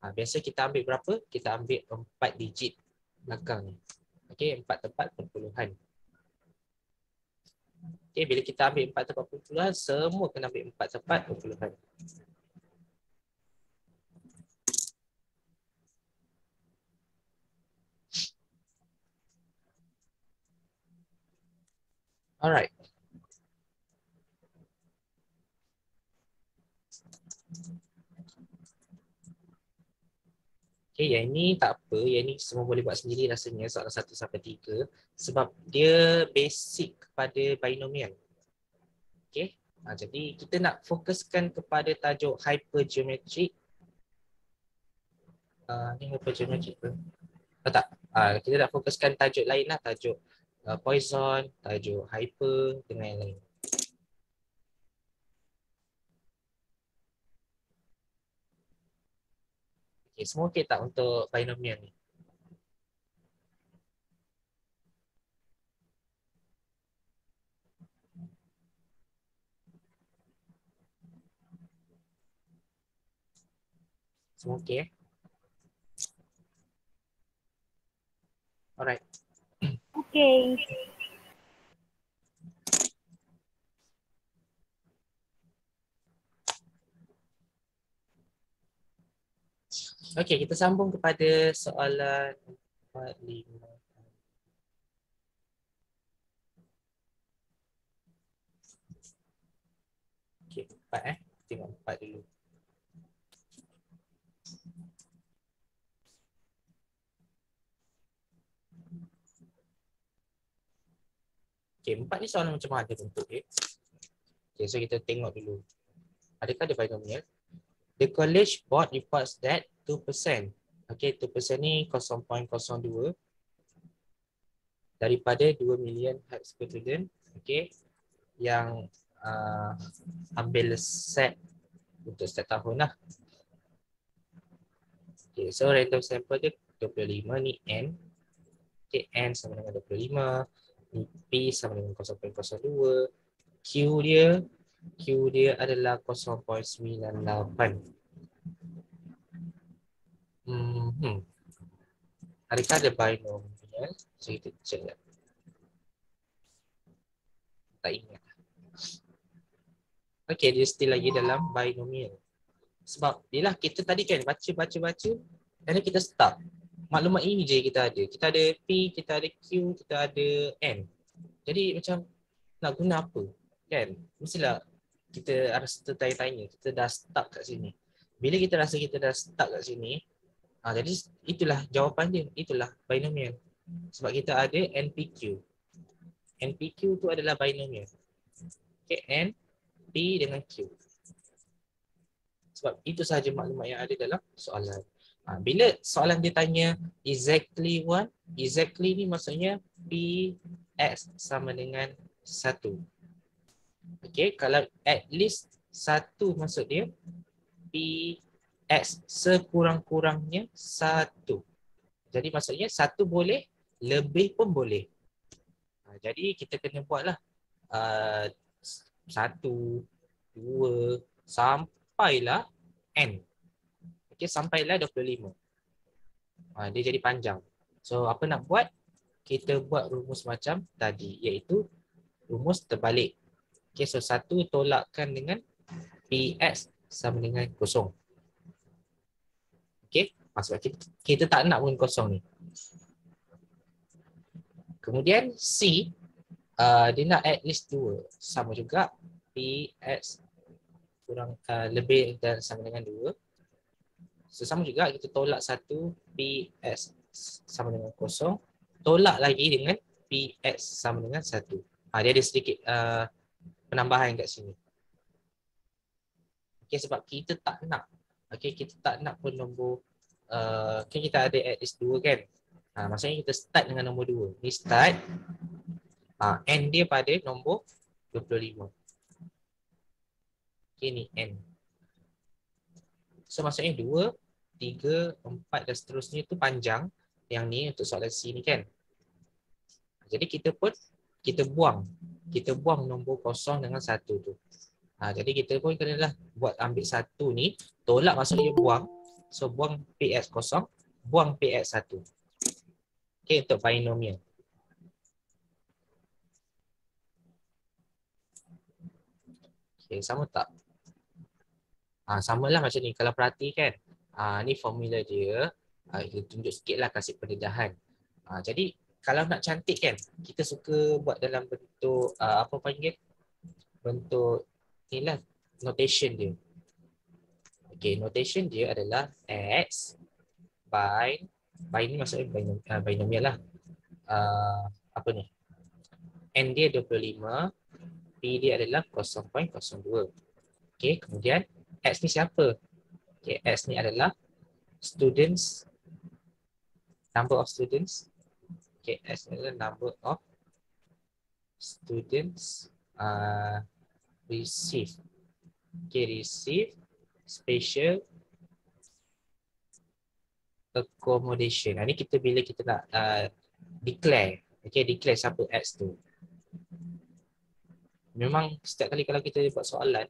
Biasa kita ambil berapa? Kita ambil 4 digit belakang ni. Okay, 4 tempat perpuluhan. Okay, bila kita ambil 4 tempat perpuluhan, semua kena ambil 4 tempat perpuluhan. Alright. Okay, yang ini tak apa. Yang ini semua boleh buat sendiri rasanya soalan 1 sampai 3. Sebab dia basic kepada binomial. Okay. Jadi kita nak fokuskan kepada tajuk hypergeometric. Ni hypergeometric ke? Tak. Kita nak fokuskan tajuk lain lah. Tajuk Poisson, tajuk hyper dengan yang lain. Okay, semua okey tak untuk binomial ni? Semua okey Alright.
Okay.
Okey, kita sambung kepada soalan 4, 5. Okey, 4 Tengok 4 dulu. Okey, 4 ni soalan macam mana bentuk dia? Okey, so kita tengok dulu. Adakah ada binomial? The college board reports that 2%. Okey, 2% ni 0.02 daripada 2 million high school student. Okey, yang ambil set untuk setiap tahun lah. Okay, so random sample dia 25 ni N. Okay, N sama dengan 25. Ni P sama dengan 0.02. Q dia adalah 0.98. Adakah ada binomial? So kita check lah. Tak ingat. Okay, dia still lagi dalam binomial. Sebab yelah kita tadi kan baca. Dan kita start. Maklumat ini je kita ada. Kita ada P, kita ada Q, kita ada N. Jadi macam nak guna apa? Kan? Mestilah kita rasa tertanya-tanya. Kita dah stuck kat sini. Bila kita rasa kita dah stuck kat sini, jadi itulah jawapan dia. Itulah binomial. Sebab kita ada NPQ. NPQ tu adalah binomial. Okay, N, P dengan Q. Sebab itu sahaja maklumat yang ada dalam soalan. Bila soalan dia tanya exactly one, exactly ni maksudnya Px sama dengan 1. Okay, kalau at least 1 maksud dia Px sekurang-kurangnya 1. Jadi maksudnya 1 boleh, lebih pun boleh. Jadi kita kena buatlah 1, 2, sampailah N. Okay, sampailah 25. Dia jadi panjang. So apa nak buat? Kita buat rumus macam tadi, iaitu rumus terbalik. Okay, so 1 tolakkan dengan Px sama dengan 0. Okay, sebab kita tak nak pun kosong ni. Kemudian C, dia nak at least 2. Sama juga Px kurang lebih dan sama dengan 2. So, sama juga kita tolak 1 Px sama dengan 0. Tolak lagi dengan PX sama dengan 1. Dia ada sedikit penambahan kat sini. Okay, sebab kita tak nak. Okay, kita tak nak pun nombor kan kita ada at least 2 kan. Maksudnya kita start dengan nombor 2. Ni start. N dia pada nombor 25. Okay, ni N. So maksudnya 2, 3, 4 dan seterusnya tu panjang. Yang ni untuk soalan C ni kan. Jadi kita buang nombor kosong dengan 1 tu. Jadi kita pun kenalah buat ambil 1 ni, tolak maksudnya buang. So buang PX kosong, buang PX 1. Okay, untuk binomial. Okay, sama tak? Sama lah macam ni. Kalau perhatikan, ni formula dia. Kita tunjuk sikit lah, kasih pendedahan. Jadi, kalau nak cantik kan, kita suka buat dalam bentuk, apa panggil? Bentuk, inilah, notation dia. Okay, notation dia adalah X by ni maksudnya binomial lah. Apa ni? N dia 25, P dia adalah 0.02. Okay, kemudian X ni siapa? Okay, X ni adalah students, number of students. Okay, X adalah number of students receive. Okay, receive special accommodation. Ini kita bila kita nak declare. Okay, declare siapa X tu. Memang setiap kali kalau kita buat soalan,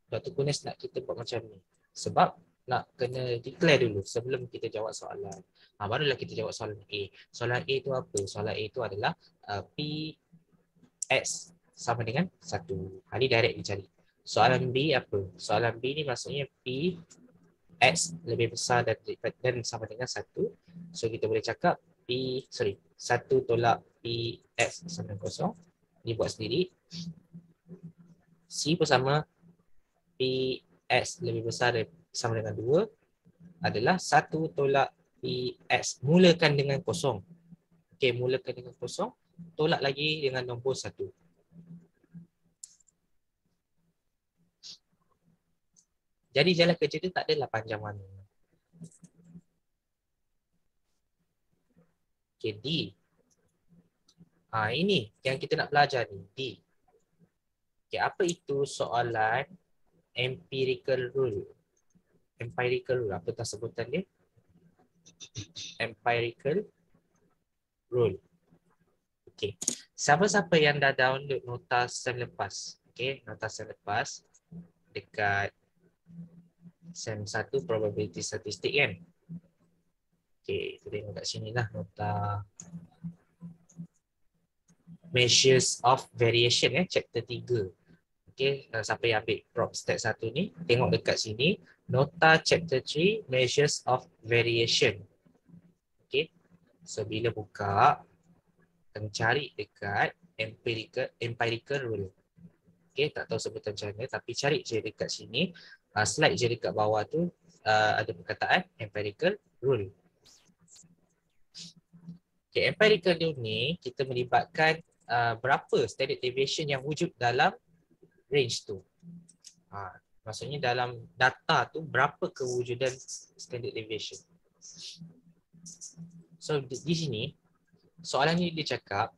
Dr. Kunis nak kita buat macam ni. Sebab nak kena declare dulu sebelum kita jawab soalan. Barulah kita jawab soalan A. Soalan A tu apa? Soalan A tu adalah PX sama dengan 1. Ini direct dicari. Soalan B apa? Soalan B ni maksudnya PX lebih besar dan sama dengan 1. So kita boleh cakap 1 tolak PX sama dengan 0. Ni buat sendiri. C pun sama. PX lebih besar sama dengan 2 adalah 1 tolak PX. Mulakan dengan 0. Okey, mulakan dengan 0. Tolak lagi dengan nombor 1. Jadi jalan kerja dia tak adalah panjang mana. Okey, D. Ini yang kita nak belajar ni, D. Okey, apa itu soalan empirical rule? Empirical rule, apa tak sebutan dia? Empirical rule. Okey. Siapa-siapa yang dah download nota sem lepas? Okey, nota sem lepas dekat sem 1 probability statistik kan? Okey, kita tengok kat sini lah nota measures of variation chapter 3. Okey, siapa yang ambil prop stat 1 ni, tengok dekat sini nota chapter 3 measures of variation. Okey. So bila buka akan cari dekat empirical rule. Okey, tak tahu sebutan macam mana tapi cari je dekat sini. Slide je dekat bawah tu ada perkataan empirical rule. Okey, empirical rule ni kita melibatkan berapa standard deviation yang wujud dalam range tu. Maksudnya dalam data tu berapa kewujudan standard deviation. So di sini soalan ni dia cakap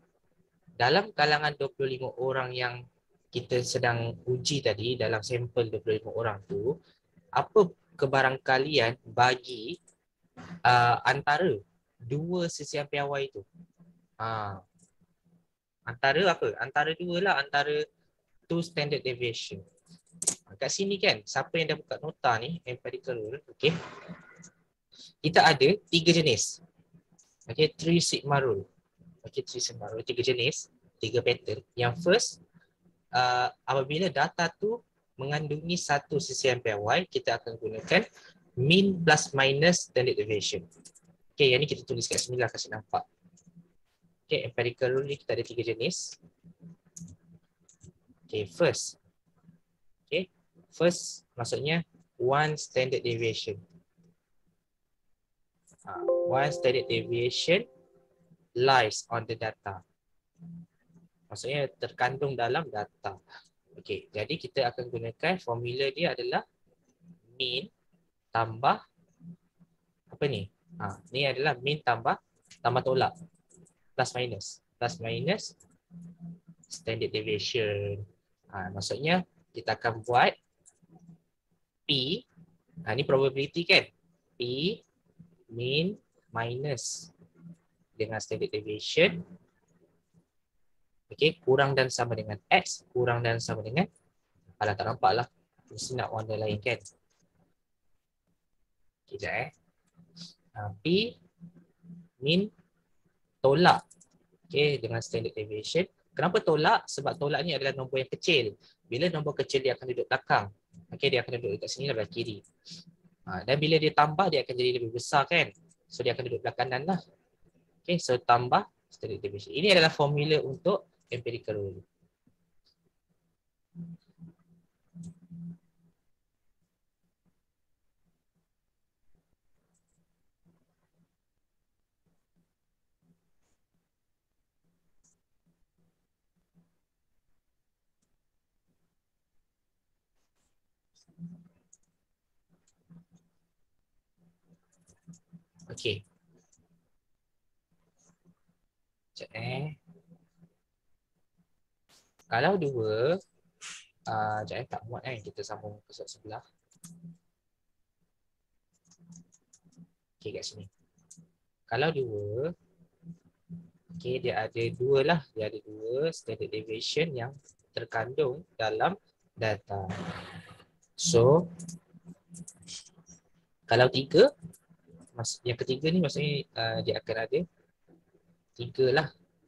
dalam kalangan 25 orang yang kita sedang uji tadi dalam sampel 25 orang tu, apa kebarangkalian bagi antara dua sesian piawai itu? Antara apa? Antara dua lah, antara two standard deviation. Kat sini kan, siapa yang dah buka nota ni, empirical rule, okay. Kita ada 3 jenis. Okay, 3 sigma rule. Okay, 3 sigma rule, 3 jenis, 3 pattern. Yang first, apabila data tu mengandungi satu sesian piawai, kita akan gunakan mean plus minus standard deviation. Okay, yang ni kita tulis kat sini lah, kasih nampak. Okay, empirical rule ni kita ada 3 jenis. Okay, first. Okay, first maksudnya one standard deviation. One standard deviation lies on the data. Maksudnya terkandung dalam data. Okey, jadi kita akan gunakan formula dia adalah min tambah apa ni? Ni adalah min tambah tolak. Plus minus. Plus minus standard deviation. Maksudnya kita akan buat P. Ni probability kan? P min minus dengan standard deviation. Okey, kurang dan sama dengan X. Kurang dan sama dengan, alah tak nampak lah. Mesti nak warna lain kan? Sekejap P min tolak. Okey, dengan standard deviation. Kenapa tolak? Sebab tolak ni adalah nombor yang kecil. Bila nombor kecil dia akan duduk belakang. Okey, dia akan duduk dekat sini belah kiri. Dan bila dia tambah dia akan jadi lebih besar kan? So dia akan duduk belah kanan lah. Okey, so tambah standard deviation. Ini adalah formula untuk empirical rule. Okey. Sekejap Kalau dua, sekejap tak muat kan, kita sambung ke sebelah. Okey, kat sini. Kalau dua, okey, dia ada dua lah. Dia ada dua standard deviation yang terkandung dalam data. So, kalau tiga, yang ketiga ni maksudnya dia akan ada tiga lah.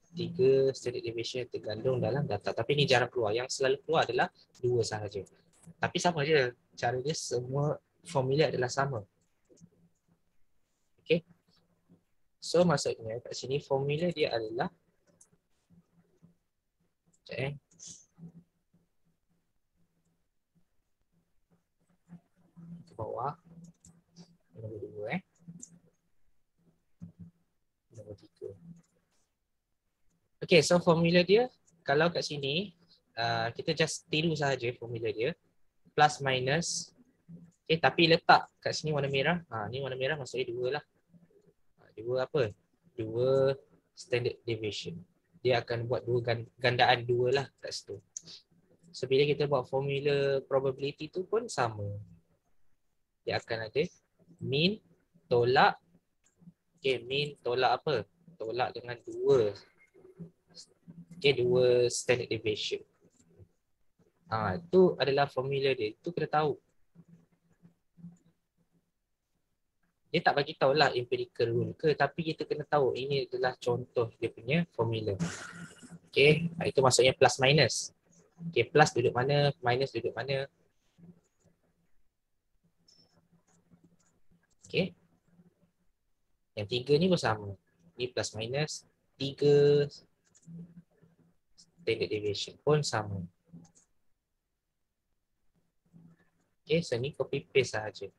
Tiga standard deviation yang terkandung dalam data. Tapi ni jarang keluar. Yang selalu keluar adalah dua sahaja. Tapi sama je. Cara dia semua formula adalah sama. Okay. So maksudnya kat sini formula dia adalah ke bawah. Nombor dua Nombor tiga. Okay, so formula dia kalau kat sini kita just tiru sahaja formula dia. Plus minus. Okay, tapi letak kat sini warna merah. Ni warna merah maksudnya dua lah. Dua apa? Dua standard deviation. Dia akan buat dua gandaan dua lah kat situ. So bila kita buat formula probability tu pun sama. Dia akan ada min tolak. Okay, min tolak apa? Tolak dengan dua. Okay, dua standard deviation. Itu adalah formula dia. Itu kena tahu. Dia tak bagi tahu lah empirical rule ke, tapi kita kena tahu ini adalah contoh dia punya formula. Okay, itu maksudnya plus minus. Okay, plus duduk mana, minus duduk mana. Okay. Yang tiga ni pun sama. Ni plus minus, tiga standard deviation pun sama. Okay, so ni copy paste sahaja.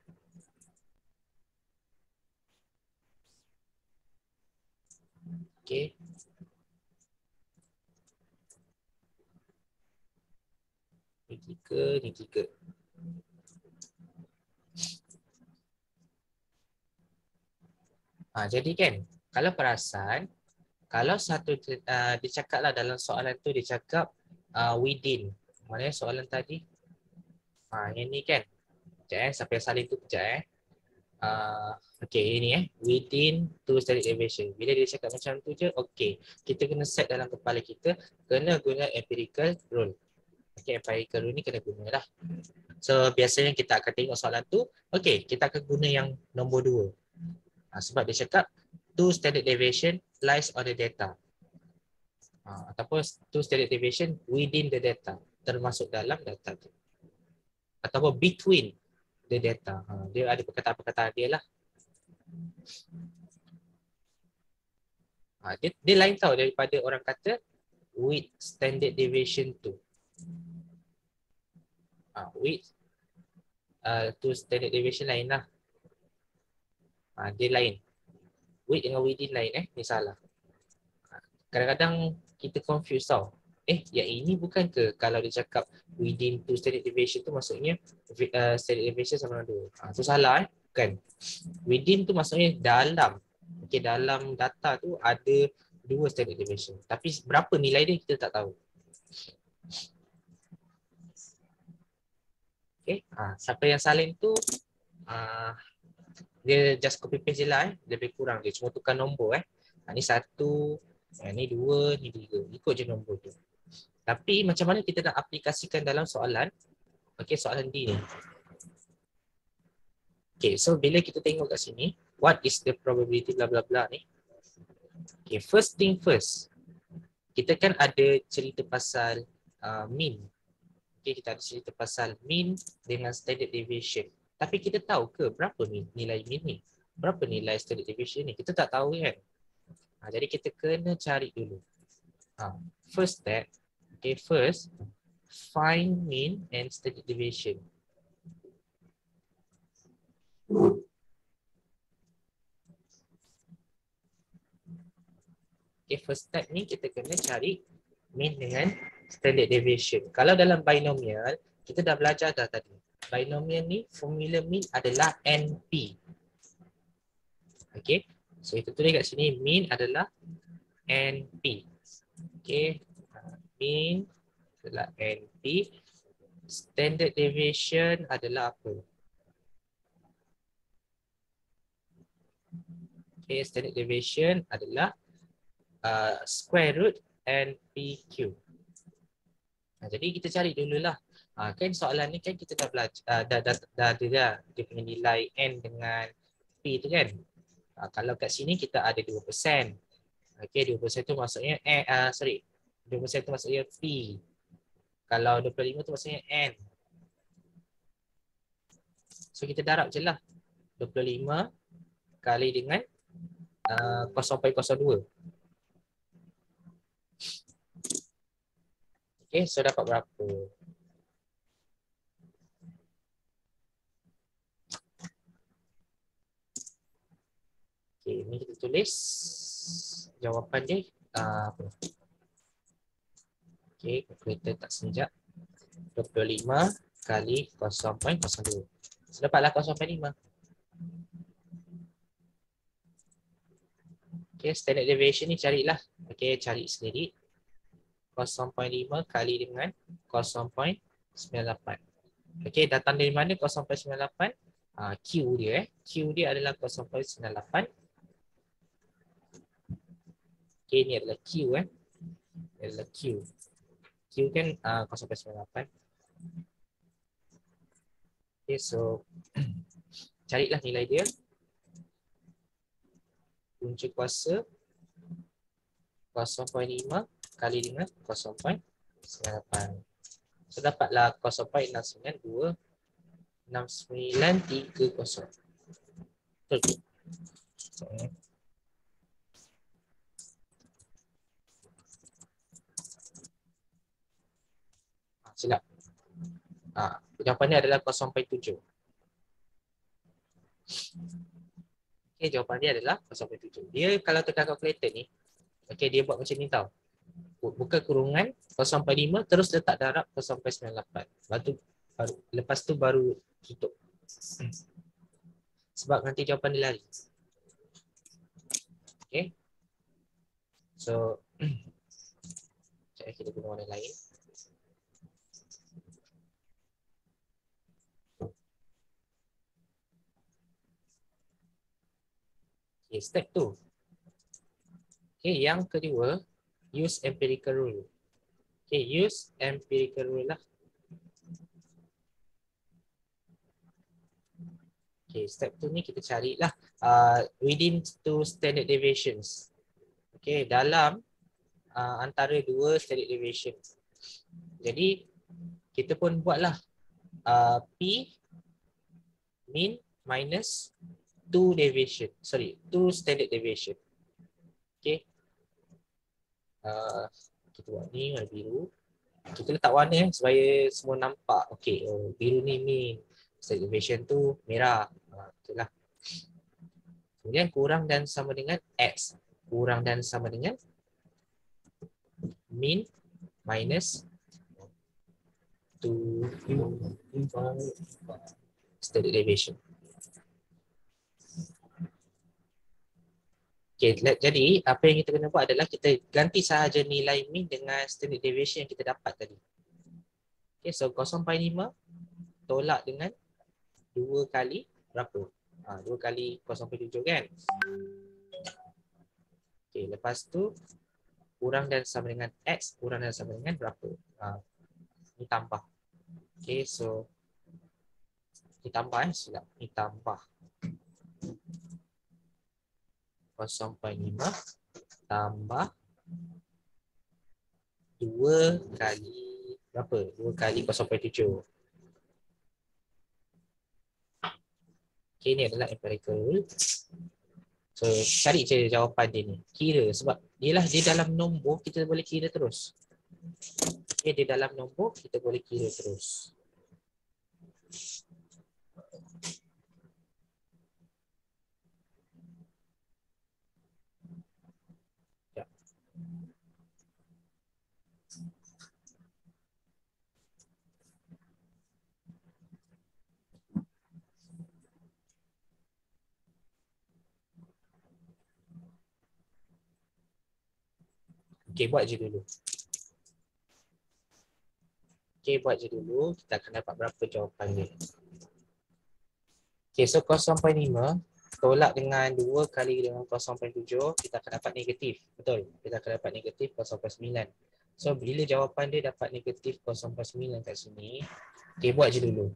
Okay. Ni tiga, ni tiga. Jadi kan, kalau perasan, kalau satu dia cakap lah dalam soalan tu dia cakap within. Mana soalan tadi? Yang ni kan. Sekejap sampai salin tu sekejap okay, ini within two standard deviation. Bila dia cakap macam tu je, okay. Kita kena set dalam kepala kita, kena guna empirical rule. Okay, empirical rule ni kena guna lah. So, biasanya kita akan tengok soalan tu, okay, kita akan guna yang nombor dua. Sebab dia cakap, two standard deviation lies on the data. Ataupun two standard deviation within the data. Termasuk dalam data tu. Ataupun between the data. Dia ada perkataan-perkataan dia lah. Dia lain tau daripada orang kata with standard deviation tu. With tu standard deviation lain lah. Dia lain. With dengan within lain ni salah. kadang-kadang kita confuse tau. Yang ini bukan ke kalau dia cakap within two standard deviation tu maksudnya standard deviation sama dengan 2. Tu salah Bukan. Within tu maksudnya dalam. Okay, dalam data tu ada 2 standard deviation. Tapi berapa nilai dia kita tak tahu. Okay. Siapa yang salin tu dia just copy paste je lah lebih kurang dia cuma tukar nombor ni 1, ni 2, ni 3. Ikut je nombor tu. Tapi macam mana kita nak aplikasikan dalam soalan? Okay, soalan D ni. Okay, so bila kita tengok kat sini, what is the probability bla bla bla ni? Okay, first thing first. Kita kan ada cerita pasal mean. Okay, kita ada cerita pasal mean dengan standard deviation. Tapi kita tahu ke berapa nilai mean ni? Berapa nilai standard deviation ni? Kita tak tahu kan? Jadi kita kena cari dulu. First step, okay, first find mean and standard deviation. Okay, first step ni kita kena cari mean dengan standard deviation. Kalau dalam binomial, kita dah belajar dah tadi. Binomial ni, formula mean adalah NP. Okay, so kita tulis kat sini, mean adalah NP. Okay, mean adalah NP. Standard deviation adalah apa? Okay, standard deviation adalah square root NPQ. Jadi kita cari dululah. Kan soalan ni kan kita dah belajar, dah ada dia punya nilai N dengan P tu kan. Kalau kat sini kita ada 2%. Okay, 2% tu maksudnya 2% tu maksudnya P. Kalau 25 tu maksudnya N. So kita darab je lah. 25 kali dengan 0.02. Okay, so dapat berapa? Okay, ni kita tulis jawapan dia apa? Okay, kalkulator tak senjak. 25 kali 0.02. So dapatlah 0.5. Okay, standard deviation ni carilah. Okay, cari sendiri. 0.5 kali dengan 0.98. Okay, datang dari mana 0.98? Q dia. Q dia adalah 0.98. Okay, ni adalah Q adalah Q. Q kan 0.98. Okay, so carilah nilai dia. Punca kuasa 0.5 kali dengan 0.98. So dapatlah 0.6926930. Betul. Silap. Jawapannya adalah 0.7. Okay, jawapan dia adalah 0.7. Dia kalau tekan kalkulator ni, okay, dia buat macam ni tau. Buka kurungan 0.5 terus letak darab 0.98. Lepas tu baru tutup. Sebab nanti jawapan dia lari. Okay. So, kita guna warna lain. Okay, step 2. Okay, yang kedua, use empirical rule. Okay, use empirical rule lah. Okay, step 2 ni kita carilah within two standard deviations. Okay, dalam antara 2 standard deviation. Jadi, kita pun buatlah P mean minus 2 deviation. Sorry, 2 standard deviation. Okay. Kita buat ni warna biru. Kita letak warna supaya semua nampak. Okay, biru ni mean. Standard deviation tu merah. Itulah. Kemudian kurang dan sama dengan X. Kurang dan sama dengan mean minus 2 standard deviation. Okay, jadi apa yang kita kena buat adalah kita ganti sahaja nilai mean dengan standard deviation yang kita dapat tadi. Okay, so 0.5 tolak dengan 2 kali berapa? 2 kali 0.7 kan? Okay, lepas tu kurang dan sama dengan X, kurang dan sama dengan berapa? Ini tambah. Okay, so ini tambah silap. Ini tambah 0.5 tambah 2 kali berapa? 2 kali 0.7. Okay, ini adalah empirical rule. So, cari je jawapan dia ni. Kira sebab dia dalam nombor kita boleh kira terus. Okay, dia dalam nombor kita boleh kira terus. Ya. Okay, buat je dulu. Okay, buat je dulu. Kita akan dapat berapa jawapan dia. Okay, so 0.5 tolak dengan 2 kali dengan 0.7, kita akan dapat negatif. Betul? Kita akan dapat negatif 0.9. So, bila jawapan dia dapat negatif 0.9 kat sini, okay, buat je dulu.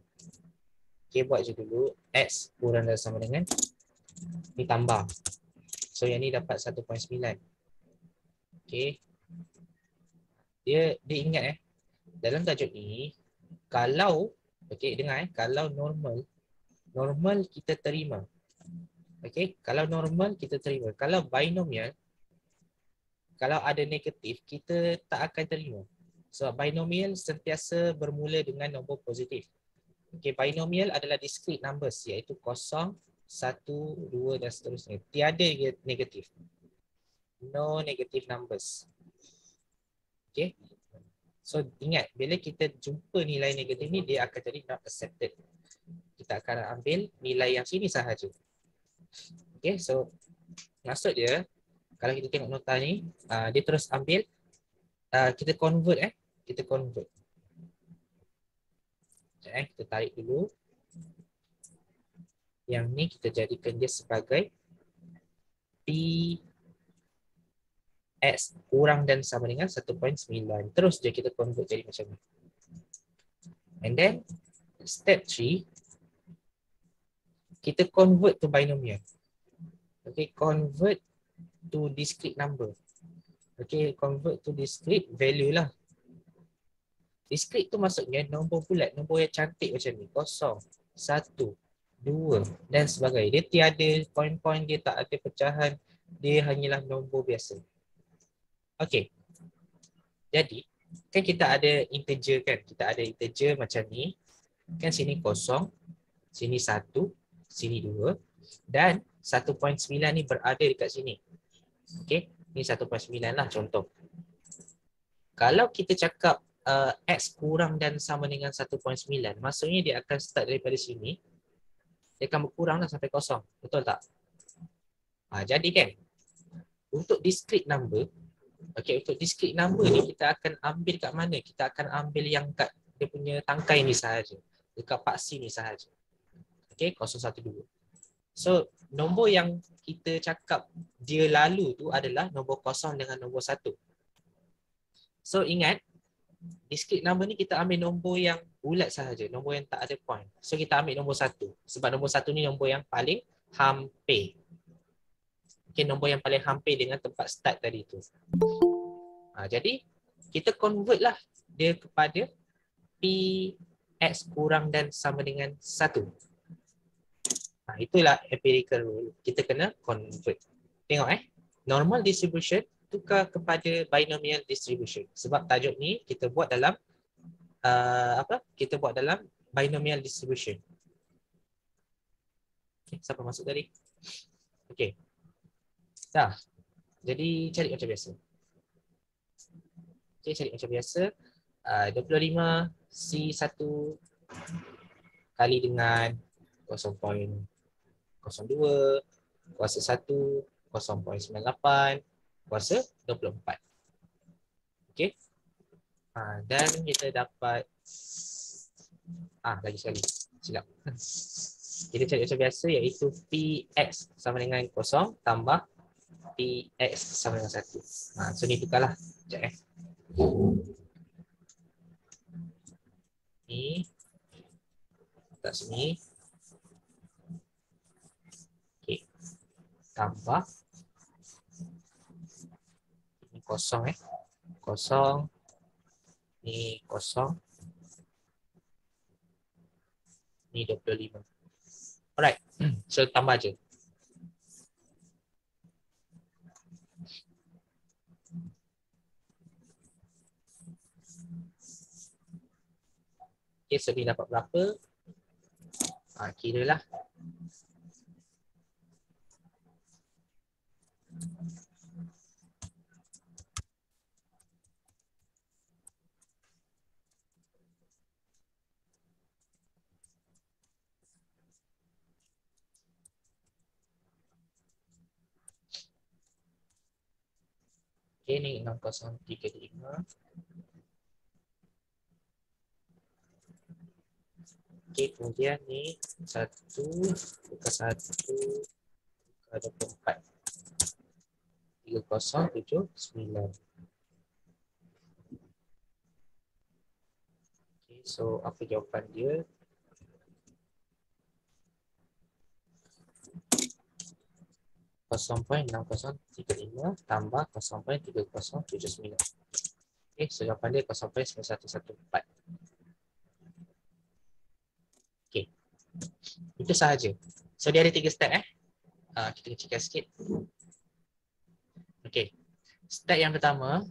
Okay, buat je dulu. X kurang dan sama dengan ni tambah. So, yang ni dapat 1.9. Okay. Dia ingat dalam tajuk ni, kalau, okay, dengar kalau normal kita terima. Okay, kalau normal kita terima. Kalau binomial, kalau ada negatif, kita tak akan terima. Sebab binomial sentiasa bermula dengan nombor positif. Okay, binomial adalah discrete numbers, iaitu 0, 1, 2 dan seterusnya. Tiada negatif. No negative numbers. Okay. So ingat, bila kita jumpa nilai negatif ni, dia akan jadi not accepted. Kita akan ambil nilai yang sini sahaja. Okay, so maksud dia, kalau kita tengok nota ni, dia terus ambil, kita convert. Kita convert. Kita tarik dulu. Yang ni kita jadikan dia sebagai P X kurang dan sama dengan 1.9. Terus je kita convert jadi macam ni. And then, step 3, kita convert to binomial. Okay, convert to discrete number. Okay, convert to discrete value lah. Discrete tu maksudnya nombor bulat, nombor yang cantik macam ni. 0, 1, 2 dan sebagainya. Dia tiada poin-poin, dia tak ada pecahan. Dia hanyalah nombor biasa. Okay. Jadi, kan kita ada integer kan? Kita ada integer macam ni. Kan sini 0, sini 1, sini 2. Dan 1.9 ni berada dekat sini. Okay. Ni 1.9 lah contoh. Kalau kita cakap X kurang dan sama dengan 1.9, maksudnya dia akan start daripada sini. Dia akan berkurang lah sampai 0. Betul tak? Jadi kan, untuk discrete number, okay, untuk discrete number ni kita akan ambil kat mana? Kita akan ambil yang kat dia punya tangkai ni sahaja. Dekat paksi ni sahaja. Okay, 0, 1, 2. So, nombor yang kita cakap dia lalu tu adalah nombor 0 dengan nombor 1. So, ingat, discrete number ni kita ambil nombor yang bulat sahaja. Nombor yang tak ada point. So, kita ambil nombor 1. Sebab nombor 1 ni nombor yang paling hampir. Okay, nombor yang paling hampir dengan tempat start tadi tu. Jadi, kita convert lah dia kepada P X kurang dan sama dengan 1. Itulah empirical rule. Kita kena convert. Tengok normal distribution tukar kepada binomial distribution. Sebab tajuk ni kita buat dalam Kita buat dalam binomial distribution. Okay, siapa masuk tadi? Okey. Dah. Jadi cari macam biasa. Okay, cari macam biasa. 25 C1 kali dengan 0.02 kuasa 1 0.98 kuasa 24. Okey. Dan kita dapat lagi sekali. Silap. Kita cari macam biasa iaitu Px sama dengan 0 tambah Px sama dengan 1. So ni tukarlah. Sekejap Ni letak sini. Okey. Tambah ni kosong kosong, ni kosong, ni 25. Alright, so tambah je. Okay, so ni dapat berapa? Kira lah. Okay, ni 6035. Okay, kemudian ni 1 buka 1 buka 24. 3079. Okay, so apa jawapan dia? .6035 tambah 0.3079. Okay, so jawapan dia 0.9114. Okay, itu sahaja. So dia ada 3 step kita kecilkan sikit. Okay, step yang pertama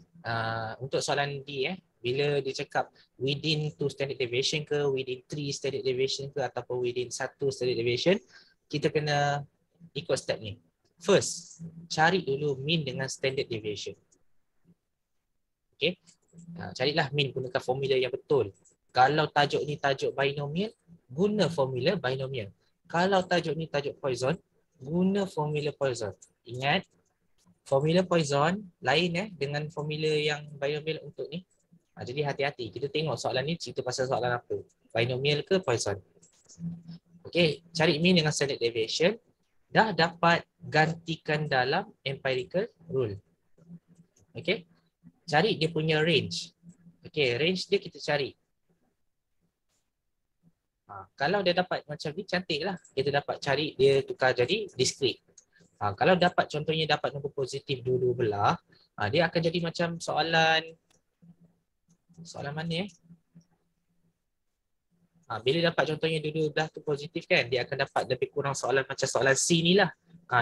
untuk soalan D bila dia cakap within 2 standard deviation ke, within 3 standard deviation ke, ataupun within 1 standard deviation, kita kena ikut step ni. First, cari dulu mean dengan standard deviation. Okay, carilah mean gunakan formula yang betul. Kalau tajuk ni tajuk binomial, guna formula binomial. Kalau tajuk ni tajuk Poisson, guna formula Poisson. Ingat, formula Poisson lain dengan formula yang binomial untuk ni. Jadi hati-hati. Kita tengok soalan ni cerita pasal soalan apa. Binomial ke Poisson. Okey, cari mean dengan standard deviation. Dah dapat, gantikan dalam empirical rule. Okey. Cari dia punya range. Okey, range dia kita cari. Kalau dia dapat macam ni, cantik lah. Kita dapat cari dia tukar jadi discrete. Kalau dapat contohnya dapat nombor positif dua-dua belah, dia akan jadi macam soalan mana bila dapat contohnya dua-dua belah tu positif kan, dia akan dapat lebih kurang soalan macam soalan C ni lah.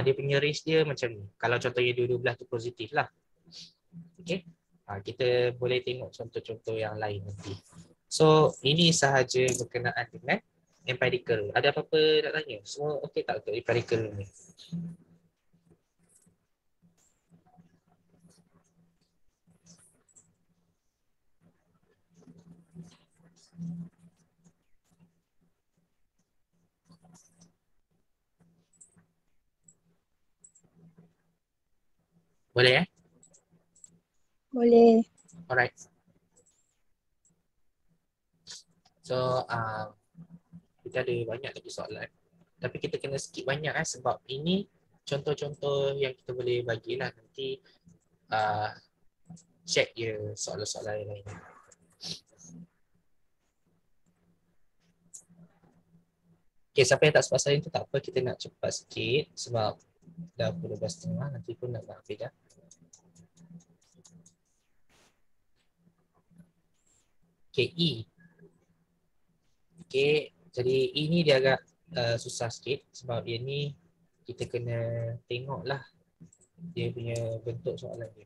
Dia punya range dia macam ni. Kalau contohnya dua-dua belah tu positif lah. Okey. Kita boleh tengok contoh-contoh yang lain nanti. So, ini sahaja berkenaan dengan empirical. Ada apa-apa nak tanya? Semua okey tak untuk empirical ni? Boleh
Boleh.
Alright. So, kita ada banyak lagi soalan. Tapi kita kena skip banyak sebab ini contoh-contoh yang kita boleh bagilah nanti check je soalan-soalan lain. Okay, siapa yang tak sempat salin tu tak apa, kita nak cepat sikit sebab dah 12.30 nanti pun nak habis dah. Okay, E. Okay, jadi E ni dia agak susah sikit sebab dia ni kita kena tengok lah dia punya bentuk soalan dia.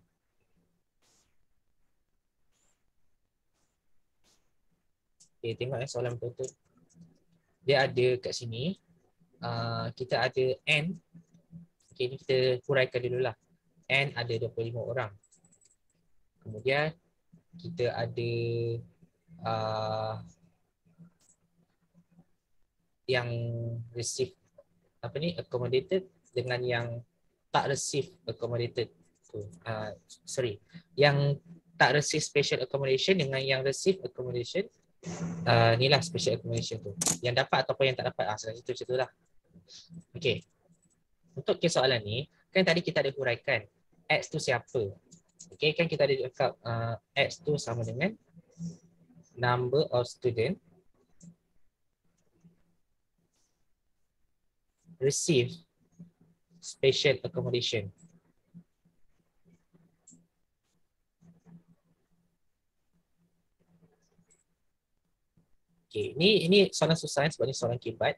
Okay, tengok soalan betul-betul. Dia ada kat sini, kita ada N. Okay, ni kita huraikan dulu lah. N ada 25 orang. Kemudian kita ada yang receive apa ni accommodated dengan yang tak receive accommodated tu. Yang tak receive special accommodation dengan yang receive accommodation, inilah special accommodation tu. Yang dapat ataupun yang tak dapat, sebenarnya itu macam tu lah. Okay. Untuk kes soalan ni, kan tadi kita ada huraikan X tu siapa. Okay, kan kita ada cakap X tu sama dengan number of student receive special accommodation. Okay, ini soalan susah sebab ni soalan kibat.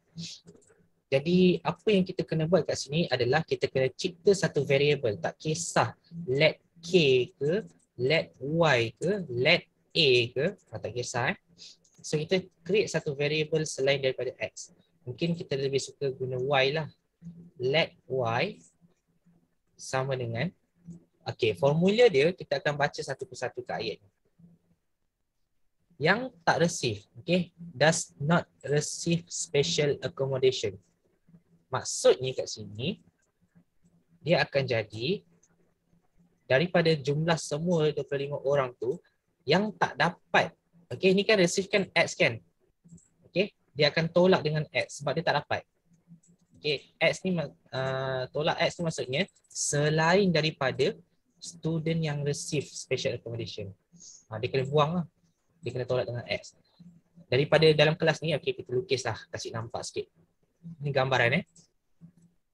Jadi apa yang kita kena buat kat sini adalah kita kena cipta satu variable. Tak kisah let K ke, let Y ke, let A ke, tak kisah. So kita create satu variable selain daripada X. Mungkin kita lebih suka guna Y lah. Let Y sama dengan, okay, formula dia kita akan baca satu persatu ke ayat. Yang tak receive, okay, does not receive special accommodation. Maksudnya kat sini, dia akan jadi daripada jumlah semua 25 orang tu, yang tak dapat, okay, ni kan receive kan X kan, okay, dia akan tolak dengan X sebab dia tak dapat. Okay, X ni, tolak X tu maksudnya selain daripada student yang receive special accommodation. Dia kena buang lah. Dia kena tolak dengan X. Daripada dalam kelas ni, okay, kita lukis lah, kasih nampak sikit. Ini gambaran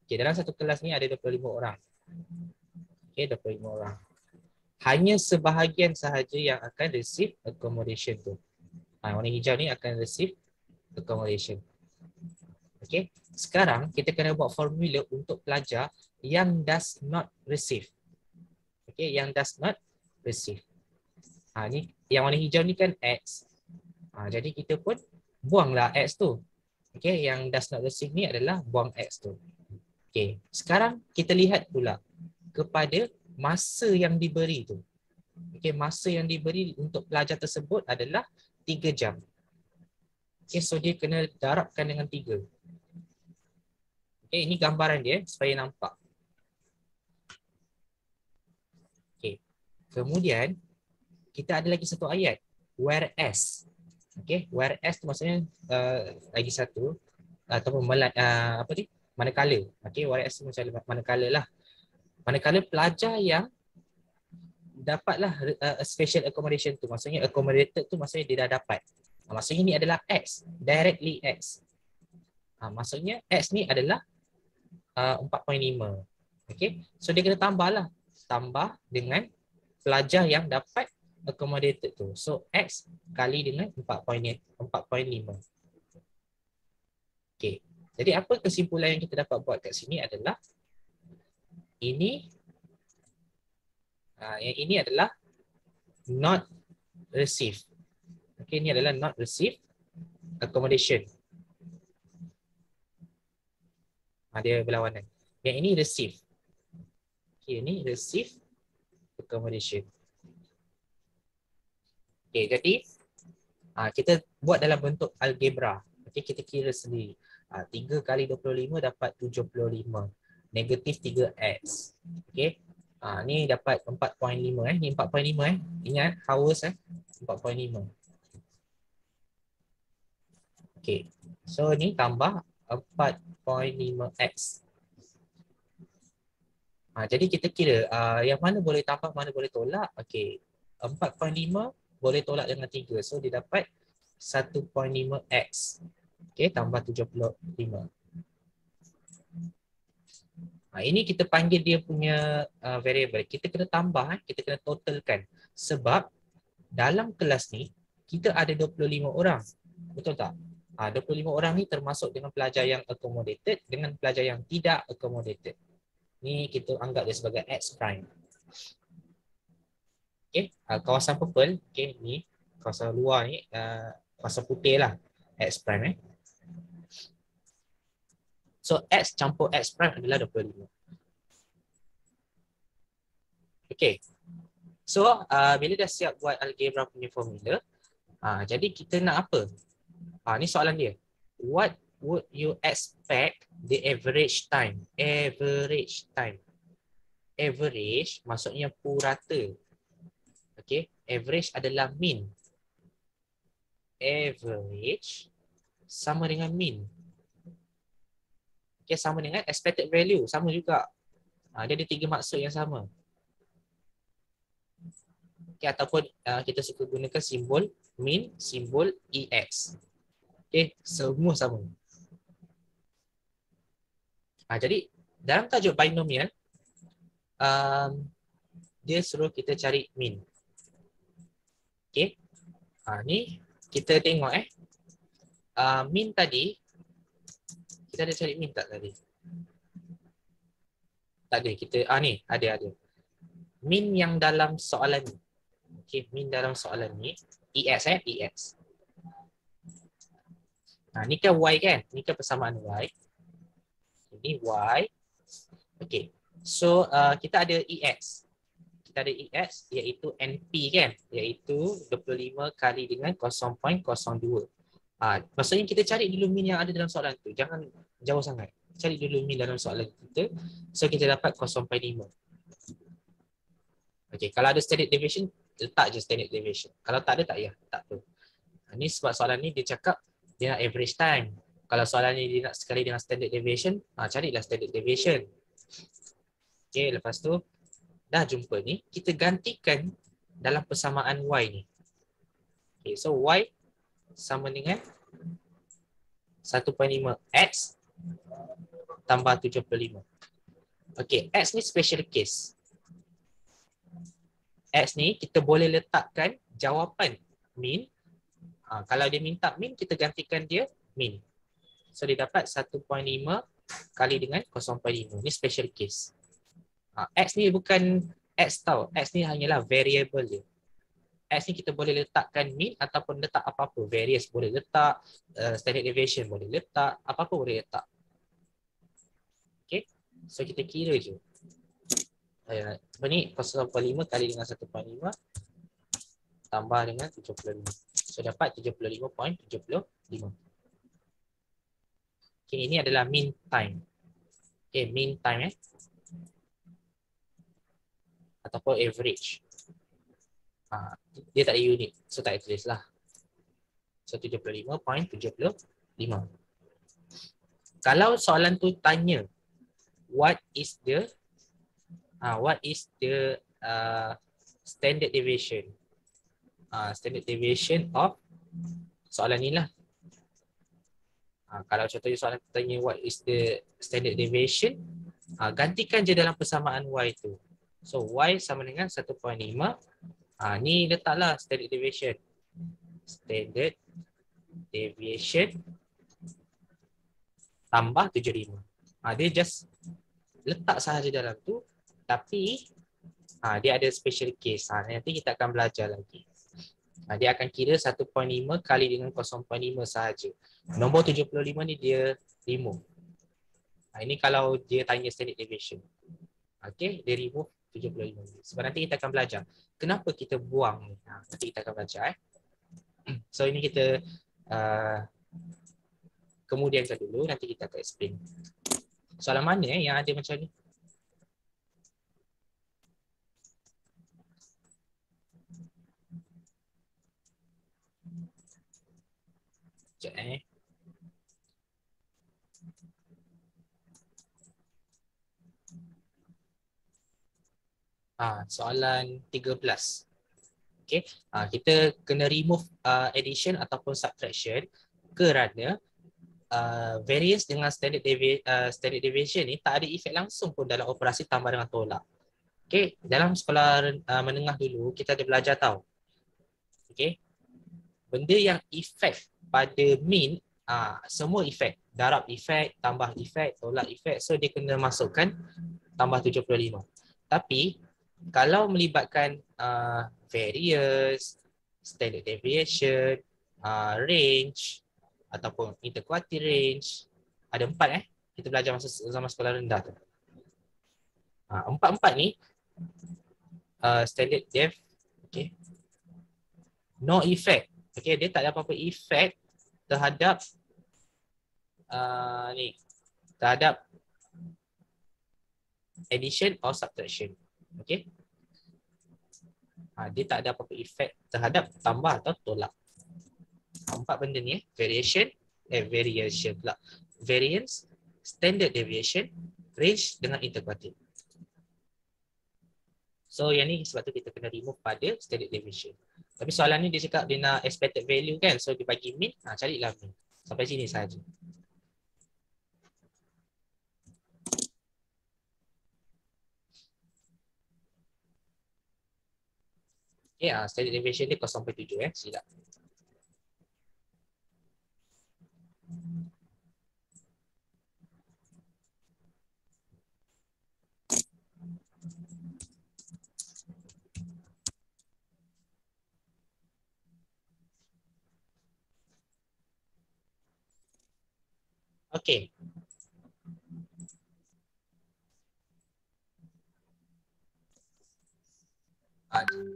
okay, dalam satu kelas ni ada 25 orang. Okay, 25 orang. Hanya sebahagian sahaja yang akan receive accommodation tu. Warna hijau ni akan receive accommodation. Okay, sekarang kita kena buat formula untuk pelajar yang does not receive. Okay, yang does not receive. Ni yang warna hijau ni kan X. Jadi kita pun buanglah X tu. Okay, yang does not receive ni adalah buang X tu. Okay, sekarang kita lihat pula kepada masa yang diberi tu. Okay, masa yang diberi untuk pelajar tersebut adalah 3 jam. Okay, so dia kena darabkan dengan 3. Okay, ini gambaran dia supaya nampak. Okay, kemudian kita ada lagi satu ayat, whereas. Okay, whereas tu maksudnya lagi satu ataupun apa ni? Manakala. Okay, whereas tu macam manakala lah. Manakala pelajar yang dapatlah special accommodation tu, maksudnya accommodated tu maksudnya dia dah dapat. Maksudnya ni adalah X, directly X. Maksudnya X ni adalah 4.5. Okay, so dia kena tambah lah. Tambah dengan pelajar yang dapat accommodated tu. So X kali dengan 4.5. Okay, jadi apa kesimpulan yang kita dapat buat kat sini adalah yang ini adalah not receive. Okay, ini adalah not receive accommodation. Dia berlawanan. Yang ini receive. Okay, ini receive accommodation. Okay, jadi kita buat dalam bentuk algebra. Okay, kita kira sendiri. 3 kali 25 dapat 75. Negatif 3x. Okay. Ni dapat 4.5. Ni 4.5. Ingat, hours 4.5. Okay. So ni tambah 4.5x. Jadi kita kira yang mana boleh tambah, mana boleh tolak. Okay. 4.5 boleh tolak dengan 3. So dia dapat 1.5x. Okay, tambah 75. Ini kita panggil dia punya variable. Kita kena tambah, kita kena totalkan. Sebab dalam kelas ni, kita ada 25 orang. Betul tak? 25 orang ni termasuk dengan pelajar yang accommodated dengan pelajar yang tidak accommodated. Ni kita anggap dia sebagai X prime. Okay, kawasan purple, okay, ni kawasan luar ni, kawasan putih lah, X prime. So X campur X prime adalah 25. Okay. So bila dah siap buat algebra punya formula, jadi kita nak apa? Ni soalan dia. What would you expect the average time? Average time. Average maksudnya purata. Okay, average adalah mean. Average sama dengan mean. Okay, sama dengan expected value, sama juga. Dia ada 3 maksud yang sama. Okay, ataupun kita suka gunakan simbol mean, simbol EX. Okay, semua sama. Jadi dalam tajuk binomial, dia suruh kita cari mean. Okay, ni kita tengok mean tadi, kita ada cari mean tak tadi? Tak ada, kita ni ada. Mean yang dalam soalan ni. Okay, mean dalam soalan ni EX EX. Ni kan Y kan? Ni kan persamaan Y. Ini Y. Okay. So kita ada EX. Kita ada EX iaitu NP kan? Iaitu 25 kali dengan 0.02. Maksudnya kita cari dulu mean yang ada dalam soalan tu. Jangan jauh sangat. Cari dulu mean dalam soalan kita. So kita dapat 0.5. Okay, kalau ada standard deviation, letak je standard deviation. Kalau tak ada, tak payah. Tak tu. Ini sebab soalan ni dia cakap dia nak average time. Kalau soalan ni dia nak sekali dengan standard deviation, carilah standard deviation. Okay, lepas tu dah jumpa ni, kita gantikan dalam persamaan Y ni. Okay, so Y sama dengan 1.5 X tambah 75. Okay, X ni special case. X ni kita boleh letakkan jawapan mean. Kalau dia minta mean, kita gantikan dia mean. So dia dapat 1.5 kali dengan 0.5. Ni special case. X ni bukan X tau. X ni hanyalah variable dia. X ni kita boleh letakkan mean ataupun letak apa-apa. Variance boleh letak, standard deviation boleh letak, apa-apa boleh letak. Okay. So kita kira je. Apa ni? 0.5 kali dengan 1.5 tambah dengan 75. So dapat 75.75. Okay, ini adalah mean time. Okay, mean time ataupun average. Dia tak ada unit. So tak ada tulis lah. So 75.75. Kalau soalan tu tanya what is the standard deviation? Standard deviation of soalan ni lah. Kalau contohnya soalan tanya what is the standard deviation, gantikan je dalam persamaan Y tu. So Y sama dengan 1.5. Ni letaklah standard deviation. Standard deviation tambah 75. Dia just letak sahaja dalam tu, tapi dia ada special case. Nanti kita akan belajar lagi. Dia akan kira 1.5 kali dengan 0.5 sahaja. Nombor 75 ni dia remove. Ini kalau dia tanya standard deviation. Okay, dia remove 75. Sebab nanti kita akan belajar kenapa kita buang ni. Nanti kita akan belajar. So ini kita kemudiankan dulu, nanti kita akan explain. Soalan mana yang ada macam ni? Sekejap soalan 13. Okay. Kita kena remove addition ataupun subtraction kerana variance dengan standard deviation ni tak ada efek langsung pun dalam operasi tambah dengan tolak. Okay. Dalam sekolah menengah dulu kita ada belajar tau. Okay. Benda yang efek pada mean, semua efek. Darab efek, tambah efek, tolak efek. So dia kena masukkan tambah 75. Tapi kalau melibatkan variance, standard deviation, range ataupun interquartile range, ada 4 kita belajar masa zaman sekolah rendah tu. Empat-empat ni standard dev. Okay. No effect. Okay, dia tak ada apa-apa effect terhadap ni, terhadap addition or subtraction. Okay. Dia tak ada apa-apa efek terhadap tambah atau tolak. Empat benda ni, variation pula. Variance, standard deviation, range dengan interquartile. So yang ni sebab tu kita kena remove pada standard deviation. Tapi soalan ni dia cakap dia nak expected value kan. So dia bagi mean, carilah mean. Sampai sini saja. Okay, standard deviation dia 0.7 silap. Okay.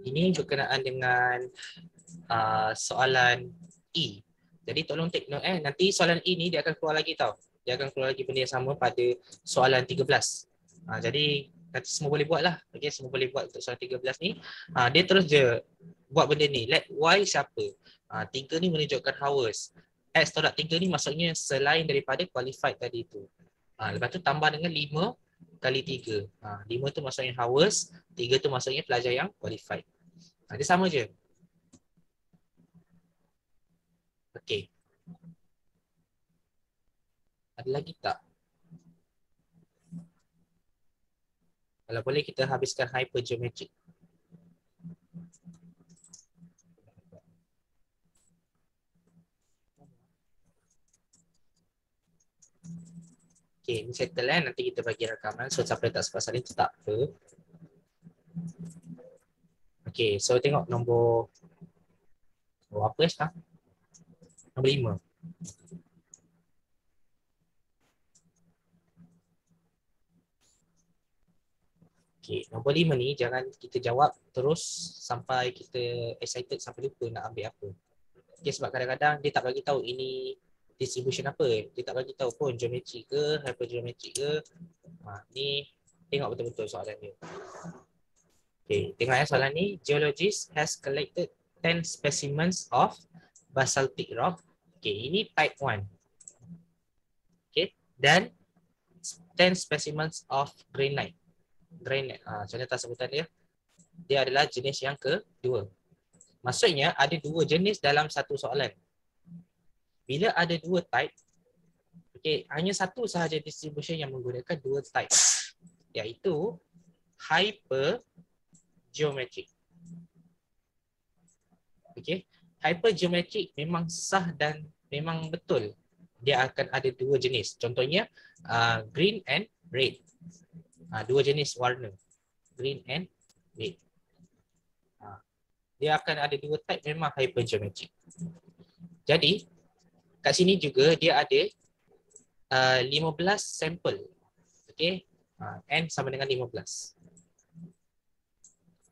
Ini berkenaan dengan soalan E. Jadi tolong take note nanti soalan E ni dia akan keluar lagi tau. Dia akan keluar lagi benda yang sama pada soalan 13. Jadi nanti semua boleh buat lah. Okay, semua boleh buat untuk soalan 13 ni. Dia terus je buat benda ni. Let Y siapa? 3 ni menunjukkan hours. X tolak 3 ni maksudnya selain daripada qualified tadi tu. Lepas tu tambah dengan 5 kali 3. 5 tu maksudnya hours, 3 tu maksudnya pelajar yang qualified. Dia sama je. Okey. Ada lagi tak? Kalau boleh kita habiskan hypergeometric. Okey, ini settle nanti kita bagi rakaman. So siapa tak sepasal ni tak apa. Okey, so tengok nombor apa sekarang? Nombor 5. Okey, nombor 5 ni jangan kita jawab terus sampai kita excited sampai lupa nak ambil apa. Okey, sebab kadang-kadang dia tak bagi tahu ini distribution apa. Dia tak bagi tahu pun geometri ke, hypergeometri ke. Ni tengok betul-betul soalan dia. Okey, tengok soalan ni. Geologist has collected 10 specimens of basaltic rock. Okey, ini type 1. Okey, dan 10 specimens of granite. Granite, contoh sebutan dia. Dia adalah jenis yang kedua. Maksudnya ada 2 jenis dalam satu soalan. Bila ada 2 type, okey, hanya satu sahaja distribution yang menggunakan 2 type, iaitu hypergeometric. Okey, hypergeometric memang sah dan memang betul. Dia akan ada 2 jenis. Contohnya green and red. 2 jenis warna. Green and red. Dia akan ada 2 type memang hypergeometric. Jadi kat sini juga dia ada 15 sampel. Okey, n sama dengan 15.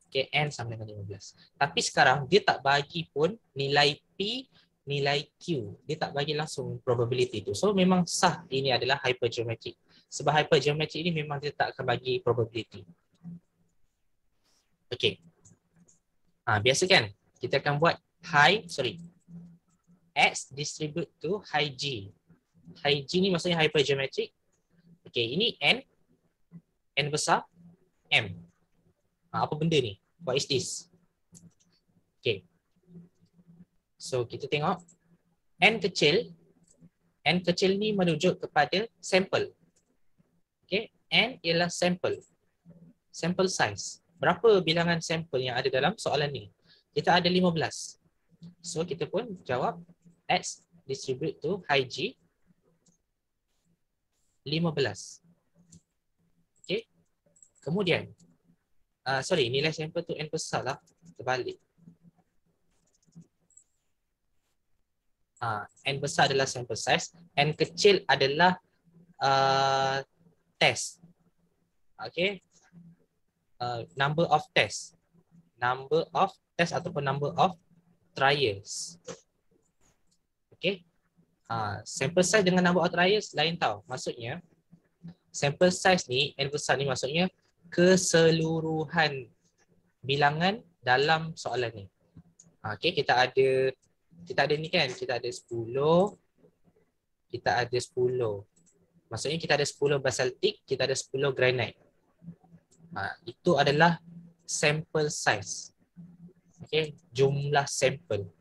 Okey, n sama dengan 15. Tapi sekarang dia tak bagi pun nilai P, nilai Q. Dia tak bagi langsung probability tu. So memang sah ini adalah hypergeometric. Sebab hypergeometric ini memang dia tak akan bagi probability. Okey. Biasa kan? Kita akan buat X distribute to high G. High G ni maksudnya hypergeometric. Okey, ini N. N besar. M. Apa benda ni? What is this? Okey. So, kita tengok. N kecil. N kecil ni menunjuk kepada sampel. Okey. N ialah sampel. Sample size. Berapa bilangan sampel yang ada dalam soalan ni? Kita ada 15. So, kita pun jawab X distribute to high G 15. Okay. Kemudian, nilai sampel tu N besar lah. Terbalik. N besar adalah sample size. N kecil adalah test. Okay. Number of test. number of test ataupun number of trials. Okay. Sample size dengan number of trials lain tau. Maksudnya, sample size ni, N besar ni maksudnya keseluruhan bilangan dalam soalan ni. Okay, kita ada ni kan, kita ada 10, kita ada 10. Maksudnya kita ada 10 basaltik, kita ada 10 granite. Itu adalah sample size. Okay, jumlah sampel.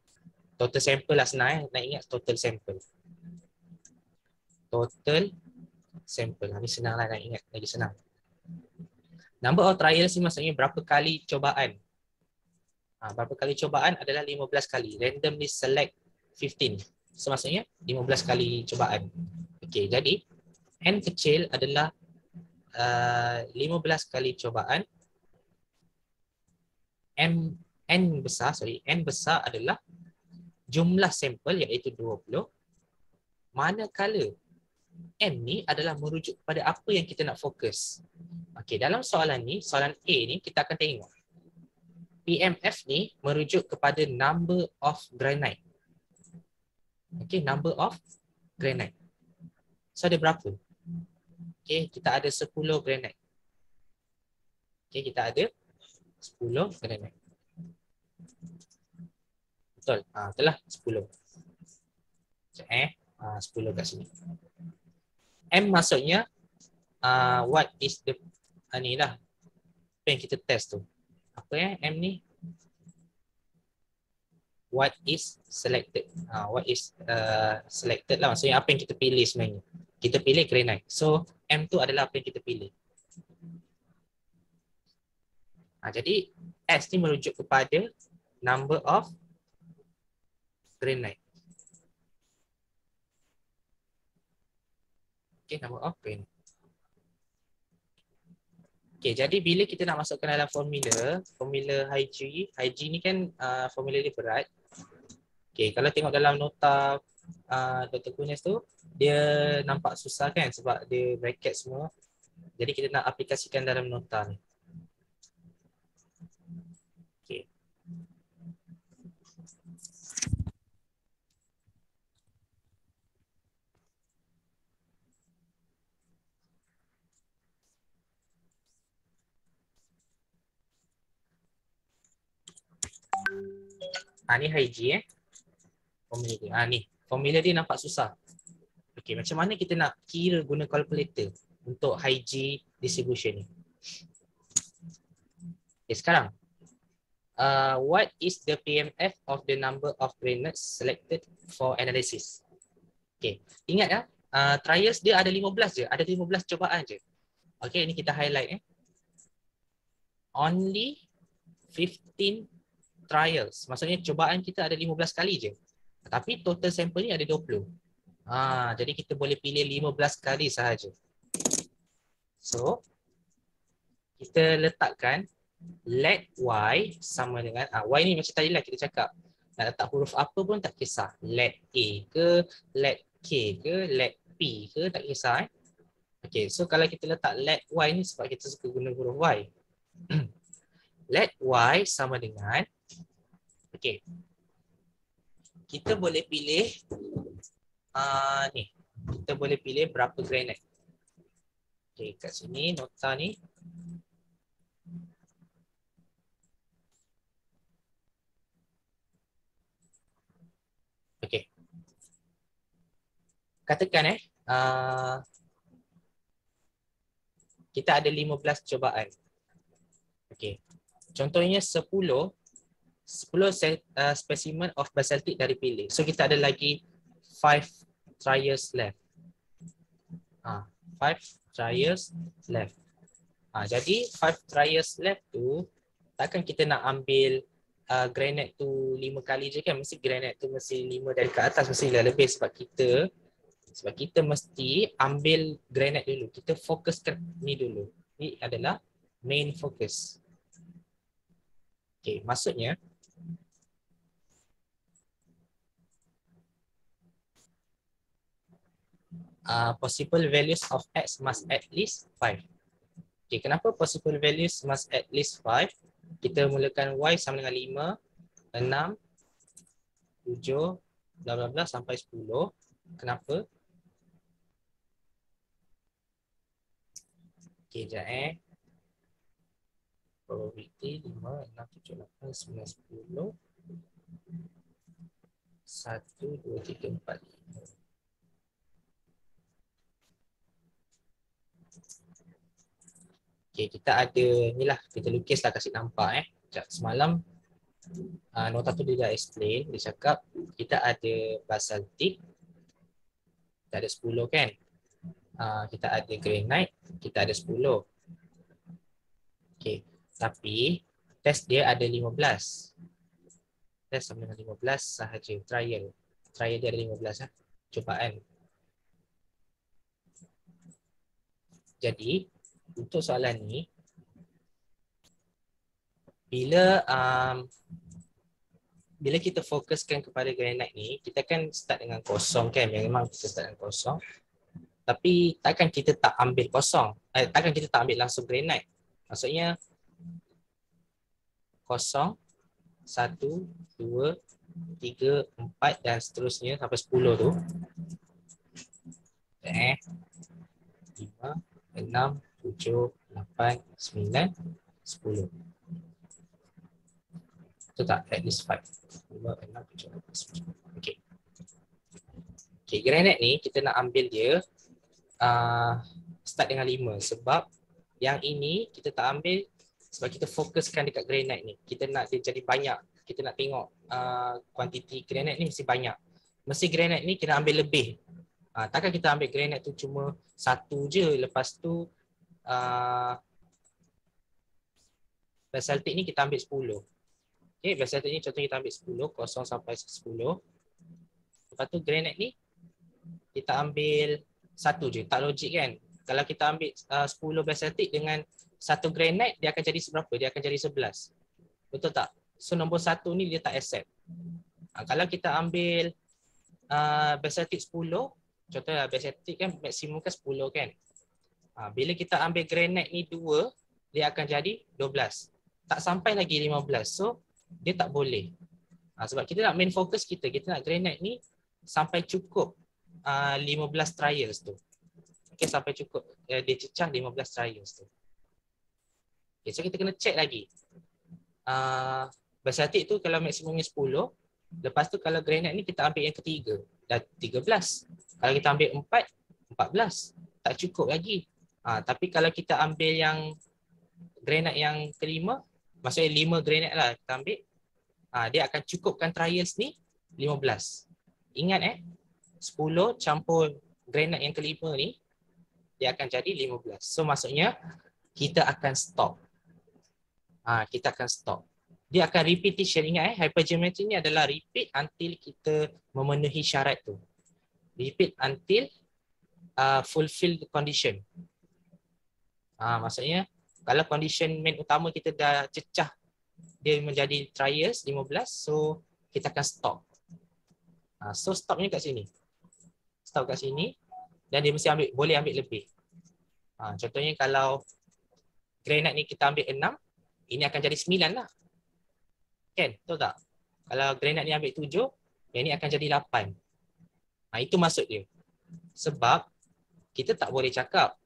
Total sampel lah senang nak ingat total sampel. Total sampel. Ini senang lah nak ingat, lagi senang. Number of trials ni maksudnya berapa kali cobaan. Berapa kali cobaan adalah 15 kali. Randomly select 15. So maksudnya 15 kali cobaan. Okey, jadi N kecil adalah 15 kali cobaan. N besar adalah jumlah sampel iaitu 20. Manakala N ni adalah merujuk kepada apa yang kita nak fokus. Okey, dalam soalan ni, soalan A ni kita akan tengok. PMF ni merujuk kepada number of granite. Okey, number of granite. So ada berapa? Okey, kita ada 10 granite. Okey, kita ada 10 granite. Betul? Itulah 10. So, 10 kat sini. M maksudnya what is the ni lah. Apa yang kita test tu. Apa ya M ni? What is selected. What is selected lah. Maksudnya apa yang kita pilih sebenarnya. Kita pilih granite. So M tu adalah apa yang kita pilih. Jadi S ni merujuk kepada number of granite. Okay, number of granite. Okay, jadi bila kita nak masukkan dalam formula Hg ni kan formula dia berat. Okay, kalau tengok dalam nota Dr. Kunis tu, dia nampak susah kan sebab dia bracket semua. Jadi kita nak aplikasikan dalam nota ni. Okay. Ni Hg formula dia. Ni formula dia nampak susah. Okey, macam mana kita nak kira guna calculator untuk Hg distribution ni? Okay, sekarang what is the PMF of the number of granites selected for analysis? Okay, ingat ya, trials dia ada 15 je, ada 15 cobaan je. Okay, ini kita highlight only 15 trials. Maksudnya cobaan kita ada 15 kali je. Tapi total sampel ni ada 20. Jadi kita boleh pilih 15 kali sahaja. So, kita letakkan let y sama dengan, y ni macam tadi lah kita cakap. Nak letak huruf apa pun tak kisah. Let A ke, let K ke, let P ke, tak kisah. Okay, so kalau kita letak let y ni sebab kita suka guna huruf y. Let y sama dengan, okay, kita boleh pilih ni, kita boleh pilih berapa granite. Okay, kat sini nota ni. Okay, katakan kita ada 15 cobaan. Okay, contohnya 10 specimen of basaltic dari pilih. So kita ada lagi 5 trials left. 5 trials left. Jadi 5 trials left tu takkan kita nak ambil granite tu 5 kali je kan, mesti granite tu mesti 5 dari ke atas mesti lebih sebab kita mesti ambil granite dulu. Kita fokuskan ni dulu. Ni adalah main focus. Okay, maksudnya possible values of x must at least 5. Okay, kenapa possible values must at least 5? kita mulakan Y sama dengan 5, 6, 7, bla bla bla sampai 10. Kenapa? Okey, sekejap Probability 5, 6, 7, 8, 9, 10. 1, 2, 3, 4, 5. Okey, kita ada ni lah, kita lukislah kasih nampak Sekejap, semalam nota tu dia dah explain, dia cakap kita ada basaltik, kita ada 10 kan. Kita ada granite, kita ada 10. Okey, tapi test dia ada 15. Test sama dengan 15 sahaja, trial. Trial dia ada 15 cubaan. Jadi, untuk soalan ni, bila kita fokuskan kepada granite ni, kita kan start dengan kosong kan, memang kita start dengan kosong. Tapi takkan kita tak ambil kosong, takkan kita tak ambil langsung granite. Maksudnya kosong, 1, 2, 3, 4 dan seterusnya sampai 10 tu. 5, 6, 7, 8, 9, 10. Betul tak? At least 5. 5, 6, 7, 8, 9. Okay. Okay, granite ni kita nak ambil dia start dengan 5 sebab yang ini kita tak ambil sebab kita fokuskan dekat granite ni. Kita nak dia jadi banyak. Kita nak tengok kuantiti granite ni mesti banyak. Mesti granite ni kita ambil lebih. Takkan kita ambil granite tu cuma satu je, lepas tu basaltik ni kita ambil 10. Okay, basaltik ni contohnya kita ambil 10, 0 sampai 10. Lepas tu granite ni kita ambil satu je, tak logik kan? Kalau kita ambil 10 basaltik dengan satu granite, dia akan jadi seberapa? Dia akan jadi 11. Betul tak? So nombor 1 ni dia tak accept. Kalau kita ambil basaltik 10, contohnya basaltik kan maksimum kan 10 kan? Bila kita ambil granite ni 2, dia akan jadi 12. Tak sampai lagi 15. So dia tak boleh. Sebab kita nak main fokus kita nak granite ni sampai cukup 15 trials tu. Okay, sampai cukup dia cecah 15 trials tu. Okay, so kita kena check lagi. Basaltik tu kalau maksimumnya 10, lepas tu kalau granite ni kita ambil yang ketiga, dah 13. Kalau kita ambil 4, 14. Tak cukup lagi. Tapi kalau kita ambil yang granite yang kelima, maksudnya 5 granite lah kita ambil, dia akan cukupkan trials ni 15. Ingat 10 campur granite yang kelima ni, dia akan jadi 15. So maksudnya kita akan stop. Kita akan stop. Dia akan repetition. Ingat hypergeometry ni adalah repeat until kita memenuhi syarat tu. Repeat until fulfill the condition. Maksudnya kalau condition main utama kita dah cecah, dia menjadi trials 15, so kita akan stop. So stopnya kat sini. Stop kat sini dan dia mesti boleh ambil lebih. Contohnya kalau granite ni kita ambil 6, ini akan jadi 9 lah. Kan? Betul tak? Kalau granite ni ambil 7, yang ni akan jadi 8. Itu maksud dia. Sebab kita tak boleh cakap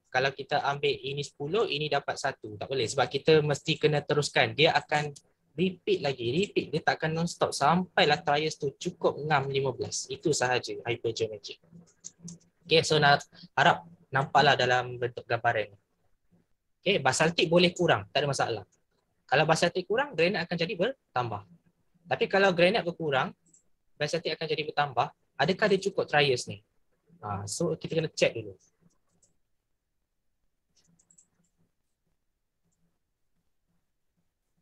kalau kita ambil ini 10, ini dapat 1. Tak boleh. Sebab kita mesti kena teruskan. Dia akan repeat lagi. Repeat. Dia tak akan non-stop sampailah trials tu cukup 6, 15. Itu sahaja hypergeometry. Okay, so harap nampaklah dalam bentuk gambaran. Okay, basaltik boleh kurang. Tak ada masalah. Kalau basaltik kurang, granite akan jadi bertambah. Tapi kalau granite berkurang, basaltik akan jadi bertambah. Adakah dia cukup trials ni? So kita kena check dulu.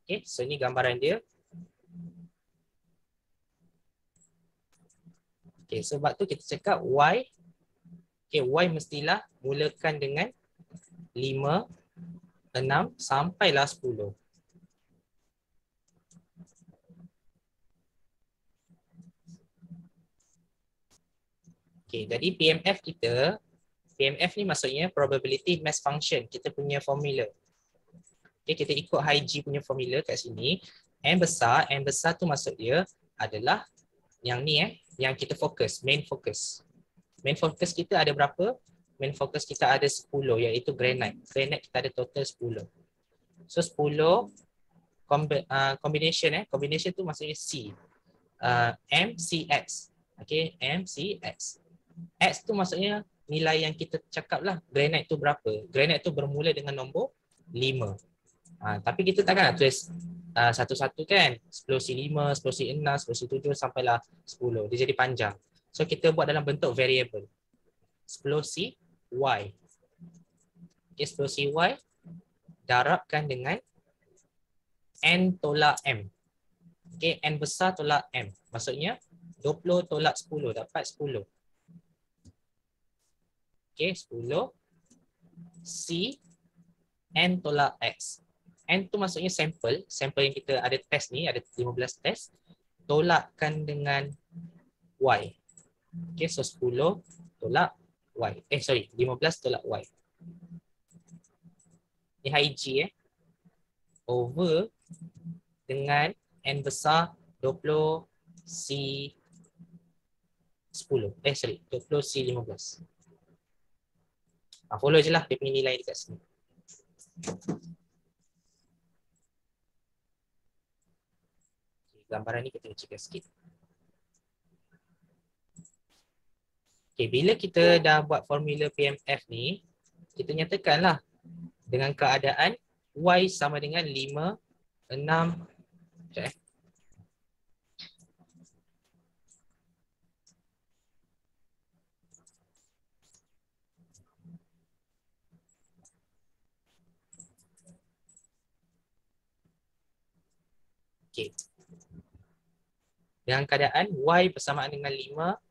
Okay, so ini gambaran dia. Okay, sebab tu kita cakap Y. Okay, Y mestilah mulakan dengan 5, 6 sampailah 10. Okay, jadi PMF ni maksudnya probability mass function. Kita punya formula. Okay, kita ikut high G punya formula kat sini. N besar tu maksud dia adalah yang ni yang kita fokus, main focus. Main focus kita ada berapa? Main focus kita ada 10 iaitu granite. Granite kita ada total 10. So 10 combination combination tu maksudnya C. MCX. Okay, MCX. X tu maksudnya nilai yang kita cakap lah. Granite tu berapa? Granite tu bermula dengan nombor 5. Tapi kita takkan nak tulis satu-satu kan. 10C5, 10C6, 10C7 sampailah 10. Dia jadi panjang. So kita buat dalam bentuk variable. 10CY. Okay, 10CY darabkan dengan N tolak M. Okay, N besar tolak M. Maksudnya 20 tolak 10 dapat 10. Okay, 10 C N tolak X. N tu maksudnya sampel. Sampel yang kita ada test ni, ada 15 test. Tolakkan dengan Y. Okay, so 10 tolak Y. 15 tolak Y. Ni high G over dengan N besar 20 C 10. 20 C 15. Follow je lah dia punya nilai dekat sini. Gambaran ni kita cekkan sikit. Okay, bila kita dah buat formula PMF ni, kita nyatakanlah dengan keadaan Y sama dengan 5, 6, okay. Dengan keadaan Y bersamaan dengan 5,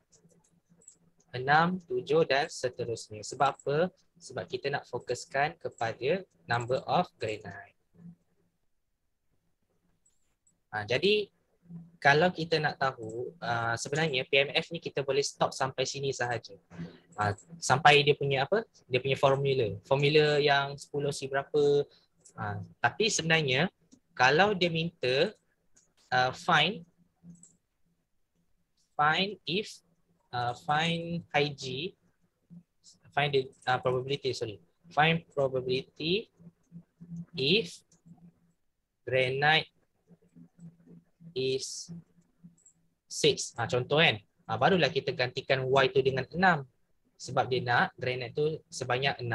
6, 7 dan seterusnya. Sebab apa? Sebab kita nak fokuskan kepada number of granite. Jadi kalau kita nak tahu sebenarnya PMF ni kita boleh stop sampai sini sahaja. Sampai dia punya apa? Dia punya formula. Formula yang 10C berapa. Tapi sebenarnya kalau dia minta find if find high G, find the probability, find probability if granite is 6. Contoh kan, barulah kita gantikan Y tu dengan 6 sebab dia nak granite tu sebanyak 6.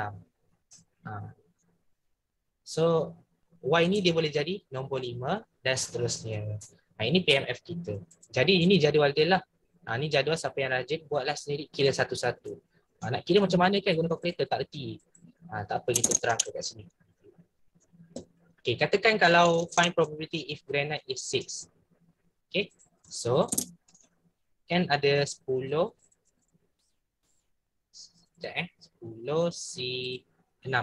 So Y ni dia boleh jadi nombor 5 dan seterusnya. Ini PMF kita. Jadi ini jadual dia lah. Ni jadual, siapa yang rajin buatlah sendiri, kira satu-satu. Nak kira macam mana kan guna kalkulator tak reti. Tak apa, kita terang kat sini. Okay, katakan kalau find probability if granite is 6. Okay, so kan ada 10 10C6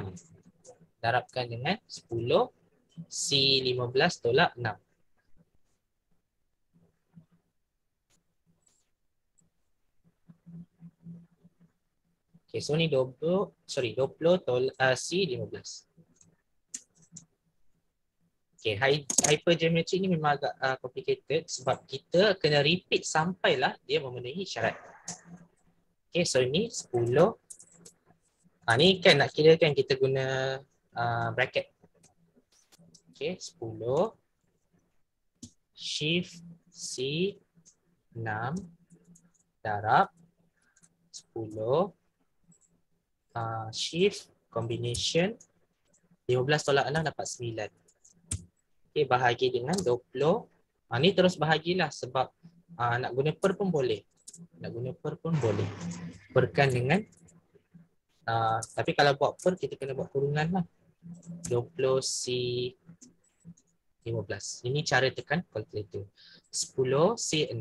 darabkan dengan 10 C15 tolak 6. Okay, so ni 20 tolak C15. Okay, hypergeometry ni memang agak complicated sebab kita kena repeat sampailah dia memenuhi syarat. Okay, so ni 10. Ni kan nak kira kan kita guna bracket. Okay, 10 shift C6 darab 10 shift combination 15 tolak 6 dapat 9. Okay, bahagi dengan 20. Ni terus bahagilah sebab nak guna per pun boleh. Perkan dengan tapi kalau buat per kita kena buat kurungan lah. 20C15. Ini cara tekan kalkulator. 10C6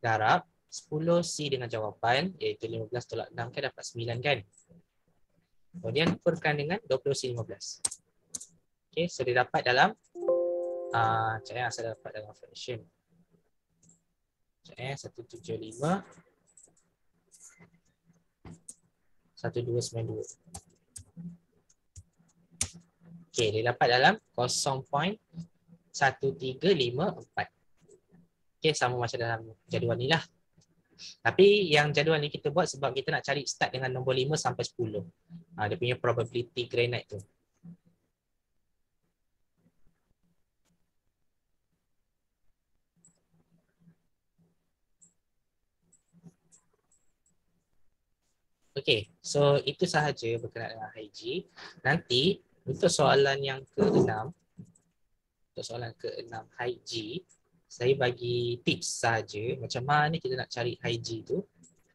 darab 10C dengan jawapan iaitu 15 tolak 6 kan dapat 9 kan. Kemudian perkan dengan 20C15. Okay, so dia dapat dalam saya dapat dalam fraction. 175 1292. Okey, dia dapat dalam 0.1354. Okey, sama macam dalam jadual ni lah. Tapi yang jadual ni kita buat sebab kita nak cari start dengan nombor 5 sampai 10. Dia punya probability granite tu. Okey, so itu sahaja berkenaan dengan IG. Nanti untuk soalan yang ke-6, IG, saya bagi tips sahaja macam mana kita nak cari IG tu.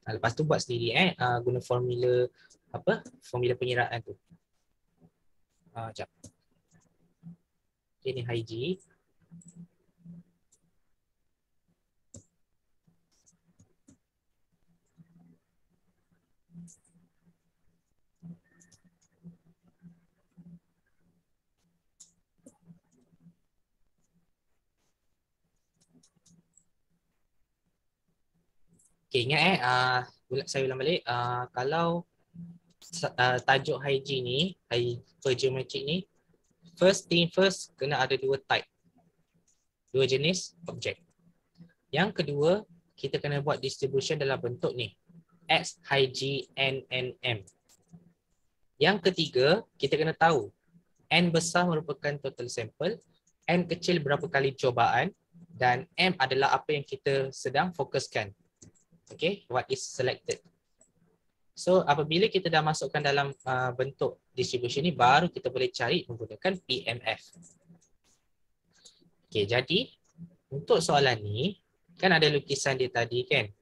Lepas tu buat sendiri guna formula formula pengiraan tu. Sekejap. Okay, ni IG. Okay, ingat saya ulang balik. Kalau tajuk IG ni, geometrik ni, first thing first, kena ada dua type. Dua jenis objek. Yang kedua, kita kena buat distribution dalam bentuk ni. X, G, N, M. Yang ketiga, kita kena tahu N besar merupakan total sample, N kecil berapa kali cubaan, dan M adalah apa yang kita sedang fokuskan. Okay, what is selected. So apabila kita dah masukkan dalam bentuk distribution ni, baru kita boleh cari menggunakan PMF. Okay, jadi untuk soalan ni, kan ada lukisan dia tadi kan?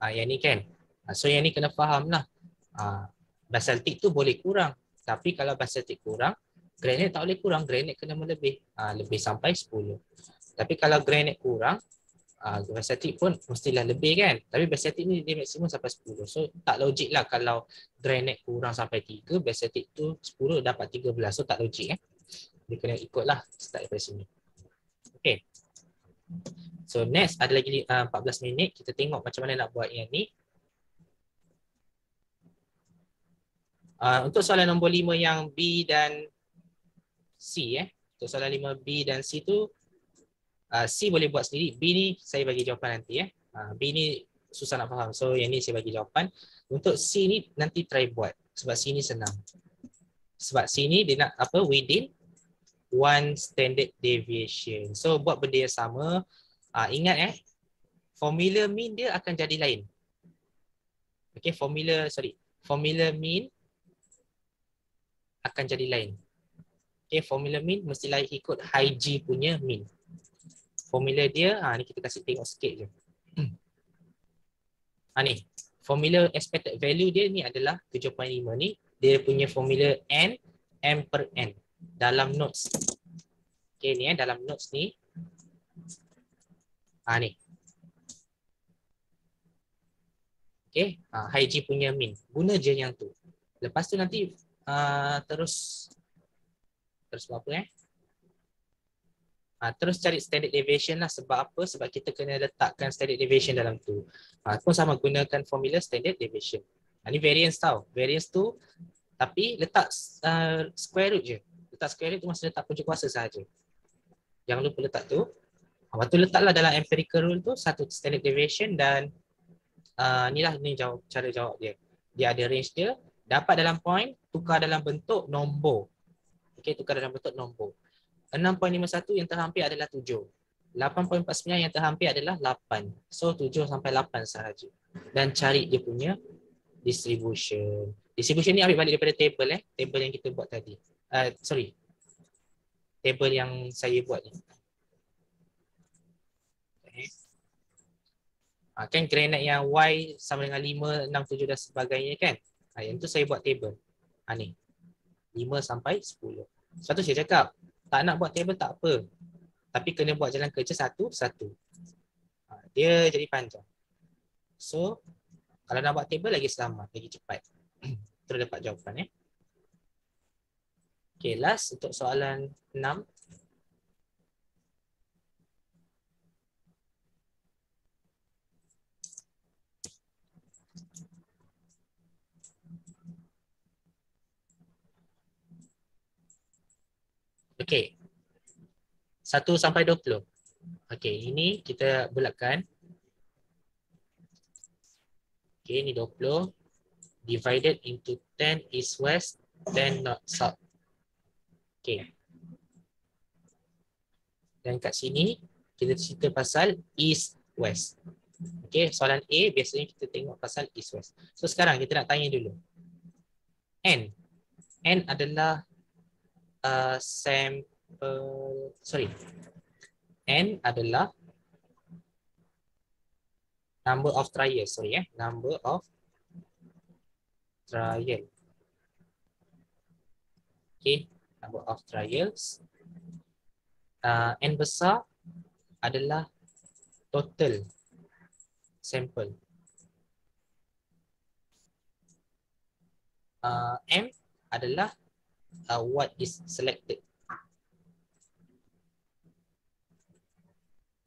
Yang ni kan? So yang ni kena faham lah. Basaltik tu boleh kurang. Tapi kalau basaltik kurang, granite tak boleh kurang. Granite kena melebih. Lebih sampai 10. Tapi kalau granite kurang, basaltik pun mestilah lebih kan. Tapi basaltik ni dia maksimum sampai 10. So tak logik lah kalau granite kurang sampai 3, basaltik tu 10 dapat 13. So tak logik. Dia kena ikutlah start daripada sini. Okay. So next ada lagi 14 minit. Kita tengok macam mana nak buat yang ni. Untuk soalan nombor 5 yang B dan C. Untuk soalan 5 B dan C tu, C boleh buat sendiri. B ni saya bagi jawapan nanti. B ni susah nak faham. So yang ni saya bagi jawapan. Untuk C ni nanti try buat. Sebab C ni senang. Sebab C ni dia nak within one standard deviation. So buat benda yang sama. Ingat formula mean dia akan jadi lain. Okay, formula mean akan jadi lain. Okay, formula mean mestilah ikut high G punya mean. Formula dia, ni kita kasih tengok sikit je. Ni, formula expected value dia ni adalah 7.5 ni. Dia punya formula N, M per N. Dalam notes. Okay, ni dalam notes ni. Ni. Okay, high G punya mean. Guna je yang tu. Lepas tu nanti terus buat apa terus cari standard deviation lah. Sebab apa? Sebab kita kena letakkan standard deviation dalam tu. Pun sama gunakan formula standard deviation. Ni variance tau. Variance tu tapi letak square root je. Letak square root tu masa letak punca kuasa sahaja. Jangan lupa letak tu. Lepas tu letaklah dalam empirical rule tu satu standard deviation dan ni cara jawab dia. Dia ada range dia. Dapat dalam point, tukar dalam bentuk nombor. Okay, tukar dalam bentuk nombor. 6.51 yang terhampir adalah 7. 8.49 yang terhampir adalah 8. So 7 sampai 8 sahaja. Dan cari dia punya distribution. Distribution ni ambil balik daripada table table yang kita buat tadi. Table yang saya buat ni. Kan granite yang Y sama dengan 5, 6, 7 dan sebagainya kan. Yang tu saya buat table. Ni. 5 sampai 10. Sebab tu saya cakap tak nak buat table tak apa. Tapi kena buat jalan kerja satu-satu. Dia jadi panjang. So, kalau nak buat table lagi selamat, lagi cepat. Terus dapat jawapan. Okay, last untuk soalan 6. Okey. 1 sampai 20. Okey, ini kita bulatkan. Okey, ini 20 divided into 10 east west, 10 north south. Okey. Dan kat sini kita cerita pasal east west. Okey, soalan A biasanya kita tengok pasal east west. So sekarang kita nak tanya dulu. N. N adalah N adalah number of trials, number of trial. Okay, number of trials. N besar adalah total sample. M adalah what is selected.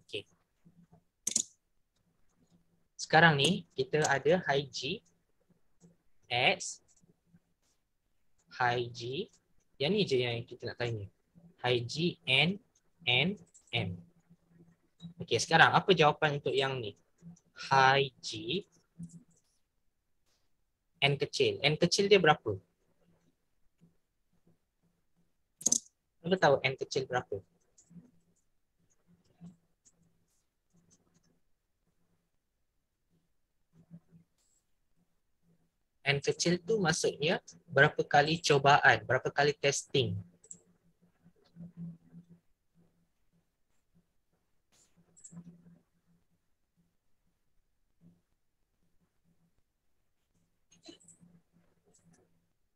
Okay. Sekarang ni kita ada high G, X, high G. Yang ni je yang kita nak tanya. High G, N, M. Okey, sekarang apa jawapan untuk yang ni? High G, N kecil. N kecil dia berapa? Siapa tahu N kecil berapa? N kecil tu maksudnya berapa kali cobaan, berapa kali testing.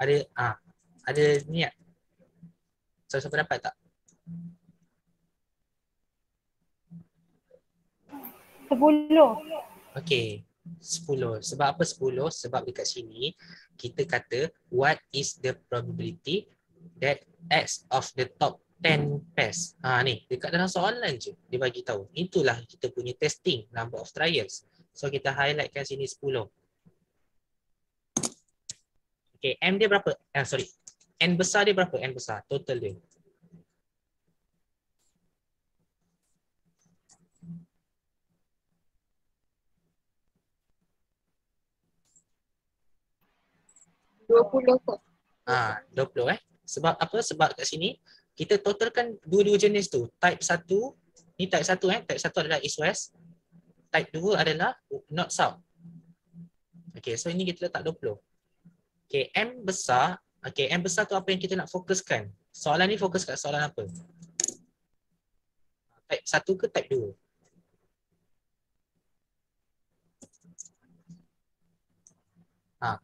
Ada niat. Siapa dapat tak?
10.
Okey, 10. Sebab apa 10? Sebab dekat sini kita kata what is the probability that X of the top 10 pairs. Ni dekat dalam soalan je dia bagi tahu. Itulah kita punya testing number of trials. So kita highlightkan sini 10. Okey, M dia berapa? N besar dia berapa? N besar total dia.
kot.
20 Sebab apa? Sebab kat sini kita totalkan dua-dua jenis tu. Type 1, ni type 1 type 1 adalah east west. Type 2 adalah north south. Okey, so ini kita letak 20. Okey, M besar. Okey, M besar tu apa yang kita nak fokuskan? Soalan ni fokus kat soalan apa? Type 1 ke type 2?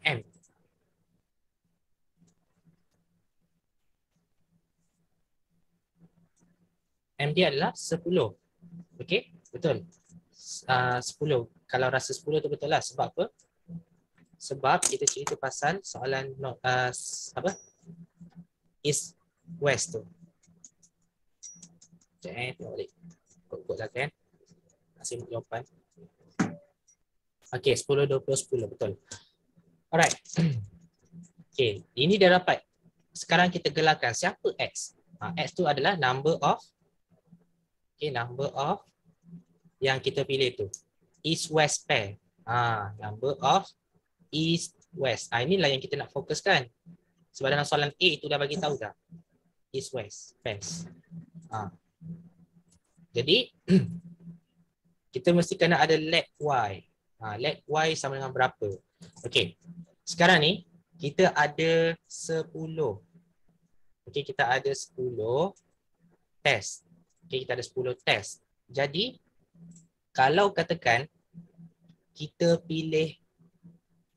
M. M dia adalah 10. Okey, betul. 10. Kalau rasa 10 tu betul lah. Sebab apa? Sebab kita cerita pasal soalan east west tu. Sekejap tengok balik. Kod lah kan. Masih jawapan. Okey, 10, 20, 10. Betul. Alright. Okey, ini dah dapat. Sekarang kita gelarkan siapa X? X tu adalah number of yang kita pilih tu. East-west pair. Number of east-west. Inilah yang kita nak fokuskan. Sebab dalam soalan A tu dah bagi tahu dah. East-west pairs. Jadi, kita mesti kena ada let Y. Let Y sama dengan berapa? Okey. Sekarang ni, kita ada 10. Okey, kita ada 10 test. Okey, kita ada 10 test. Jadi, kalau katakan kita pilih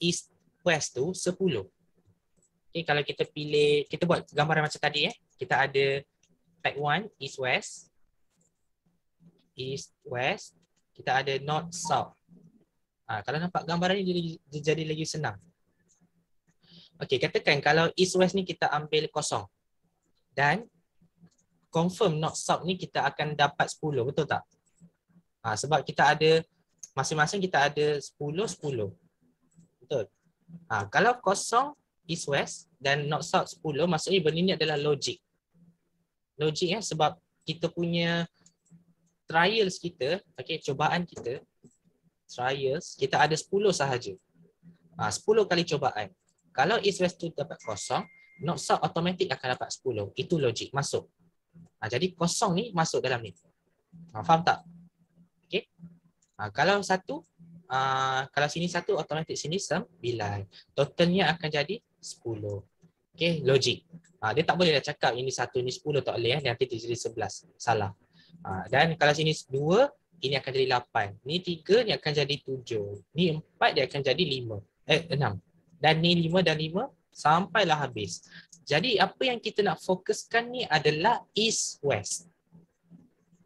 east west tu 10. Okey, kalau kita pilih, kita buat gambaran macam tadi Kita ada type 1 east west. East west, kita ada north south. Kalau nampak gambaran ni dia jadi lagi senang. Okey, katakan kalau east west ni kita ambil kosong. Dan confirm north south ni kita akan dapat 10, betul tak? Sebab kita ada masing-masing kita ada 10 10. Betul. Kalau kosong east west dan north south 10, maksudnya benda ni adalah logik. logik sebab kita punya trials kita, okey, cubaan kita, trials, kita ada 10 sahaja. 10 kali cubaan. Kalau east west tu dapat kosong, north south automatik akan dapat 10. Itu logik masuk. Jadi kosong ni masuk dalam ni. Faham tak? Okey. Kalau satu, kalau sini satu, automatik sini 9. Totalnya akan jadi 10. Okey, logik. Dia tak boleh dah cakap ini 1, ini 10, tak boleh. Nanti dia jadi 11. Salah. Dan kalau sini 2, ini akan jadi 8. Ni 3, ni akan jadi 7. Ni 4, dia akan jadi 6. Dan ni 5 dan 5 sampailah habis. Jadi apa yang kita nak fokuskan ni adalah east west.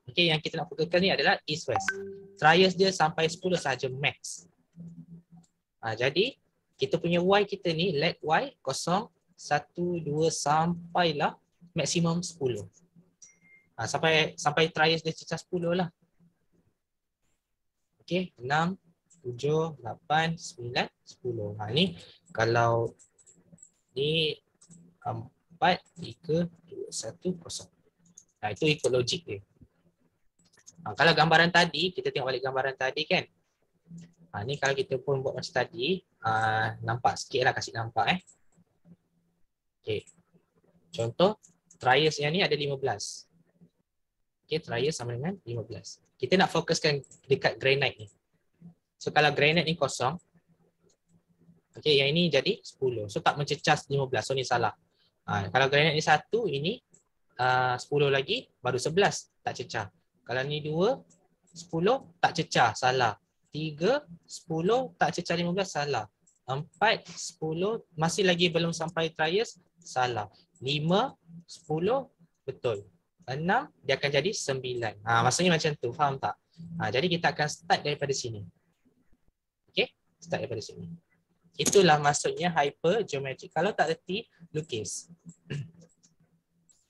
Okey, yang kita nak fokuskan ni adalah east west. Trials dia sampai 10 sahaja max. Jadi kita punya y kita ni, let y kosong, 1, 2 sampailah maksimum 10. Sampai trials dia cecah 10 lah. Okey, 6, 7, 8, 9, 10. Ni kalau ni 4, 3, 2, 1, kosong. Itu ikut logik dia. Kalau gambaran tadi, kita tengok balik gambaran tadi kan. Ni kalau kita pun buat macam tadi, nampak sikit lah, kasih nampak Okay. Contoh, trials yang ni ada 15. Okay, trials sama dengan 15. Kita nak fokuskan dekat granite ni. So kalau granite ni kosong, okay, yang ini jadi 10. So tak mencecah 15, so ni salah. Kalau granite ni 1, ini 10 lagi, baru 11, tak cecah. Kalau ni 2, 10, tak cecah, salah. 3, 10, tak cecah 15, salah. 4, 10, masih lagi belum sampai trials, salah. 5, 10, betul. 6, dia akan jadi 9. Maksudnya macam tu, faham tak? Jadi kita akan start daripada sini. Okay, start daripada sini. Itulah maksudnya hypergeometrik. Kalau tak reti, lukis.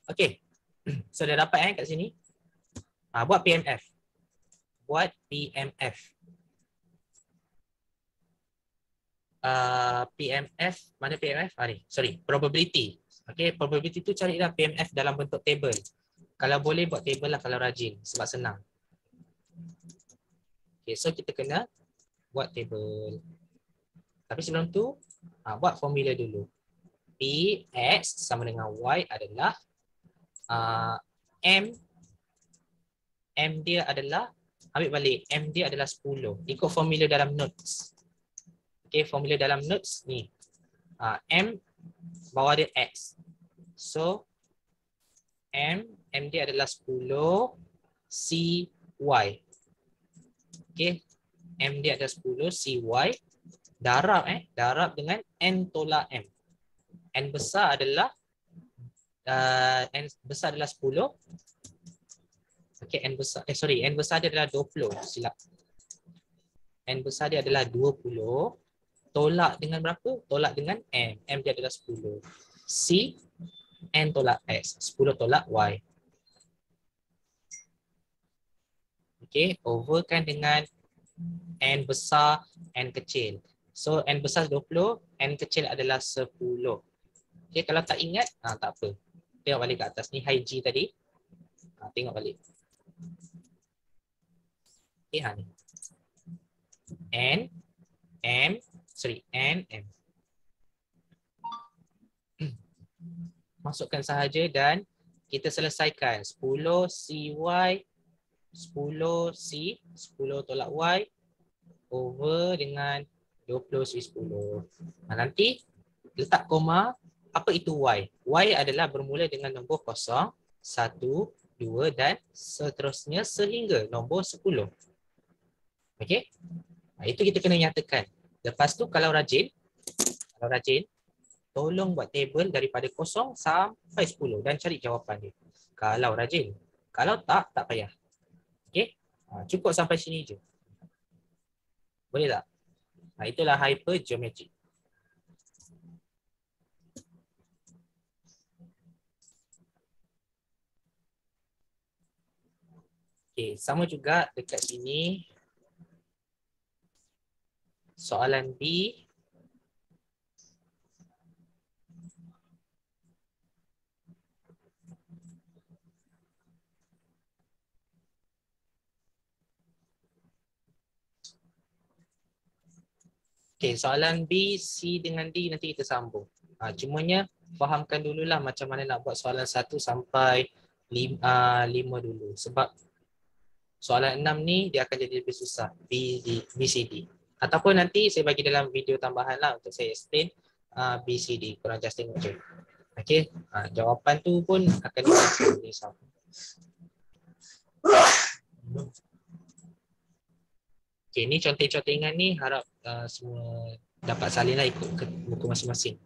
Okay, so dah dapat kat sini. Buat PMF. Buat PMF. PMF, mana PMF? Ni, sorry, probability. Okay, probability tu carilah PMF dalam bentuk table. Kalau boleh buat table lah kalau rajin, sebab senang. Okay, so kita kena buat table. Tapi sebelum tu, buat formula dulu. Px sama dengan y adalah M dia adalah, ambil balik, M dia adalah 10. Ikut formula dalam notes. Okay, formula dalam notes ni. M bawah dia X. So, M dia adalah 10 CY. Okay, M dia adalah 10 CY. Darab dengan N tolak M. N besar adalah N besar adalah 10. Okay, N besar, N besar dia adalah 20, silap. N besar dia adalah 20. Tolak dengan berapa? Tolak dengan M. M dia adalah 10. C, N tolak X. 10 tolak Y. Okay, overkan dengan N besar, N kecil. So, N besar 20, N kecil adalah 10. Okay, kalau tak ingat, tak apa. Tengok balik ke atas. Ni high G tadi. Tengok balik. Okay, ni. N, M, N, M. Masukkan sahaja dan kita selesaikan. 10 CY, 10 C, 10 tolak Y, over dengan 20 C10. Nanti letak koma, apa itu Y? Y adalah bermula dengan nombor 0, 1, 2 dan seterusnya sehingga nombor 10. Okey? Itu kita kena nyatakan. Lepas tu kalau rajin, tolong buat table daripada 0 sampai 10 dan cari jawapan dia. Kalau rajin. Kalau tak, tak payah. Okey? Cukup sampai sini je. Boleh tak? Itulah hypergeometry. Okey, sama juga dekat sini. Soalan B. Okay, soalan B, C dengan D nanti kita sambung. Cumanya fahamkan dululah macam mana nak buat soalan 1 sampai 5 dulu. Sebab soalan 6 ni dia akan jadi lebih susah. B, C, D. Ataupun nanti saya bagi dalam video tambahan lah untuk saya explain B, C, D. Korang just tengok je. Okay, jawapan tu pun akan jadi sama. Okay, ni conteng-contengan ni harap semua dapat salin lah ikut ke buku masing-masing.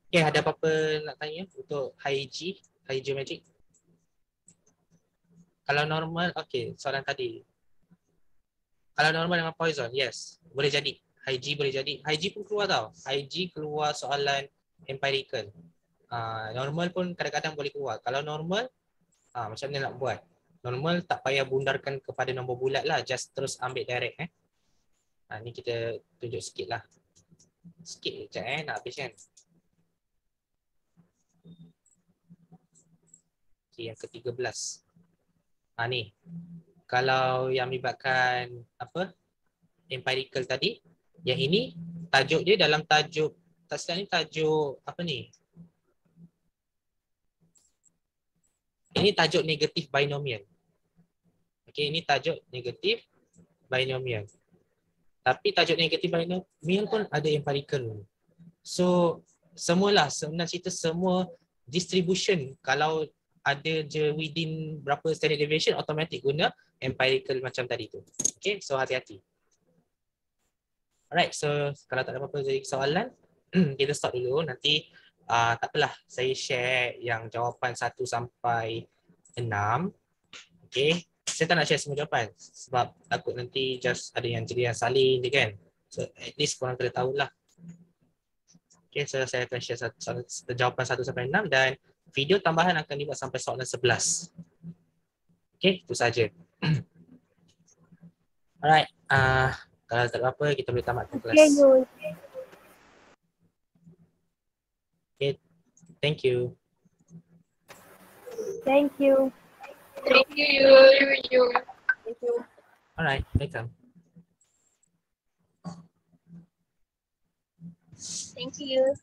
Okay, ada apa-apa nak tanya untuk high geometric? Kalau normal, okay, soalan tadi. Kalau normal dengan Poisson, yes, boleh jadi. High G boleh jadi. High G pun keluar tau. High G keluar soalan empirical. Normal pun kadang-kadang boleh keluar. Kalau normal, macam mana nak buat? Normal tak payah bundarkan kepada nombor bulat lah. Just terus ambil direct. Ni kita tunjuk sikit lah. Sikit je nak habis kan. Okay, yang ke-13. Ni. Kalau yang melibatkan apa? Empirical tadi. Yang ini tajuk dia dalam tajuk. Tak silap ni tajuk apa ni? Ini tajuk negatif binomial. Okay, ini tajuk negatif binomial. Tapi tajuk negatif binomial pun ada empirical. So, semualah sebenarnya cerita semua distribution kalau ada je within berapa standard deviation automatic guna empirical macam tadi tu. Okay, so hati-hati. Alright, so kalau tak ada apa-apa jadi soalan, kita stop dulu. Nanti tak apalah, saya share yang jawapan 1 sampai 6. Okay, saya tak nak share semua jawapan sebab takut nanti just ada yang jadi yang salin je kan. So at least korang kena tahulah. Okay, so saya akan share jawapan 1 sampai 6 dan video tambahan akan dibuat sampai soalan 11. Okay, itu saja. Alright, kalau tak ada apa kita boleh tamatkan kelas. Okay, thank you.
Thank you.
Thank you. Thank you.
Alright, welcome.
Thank you.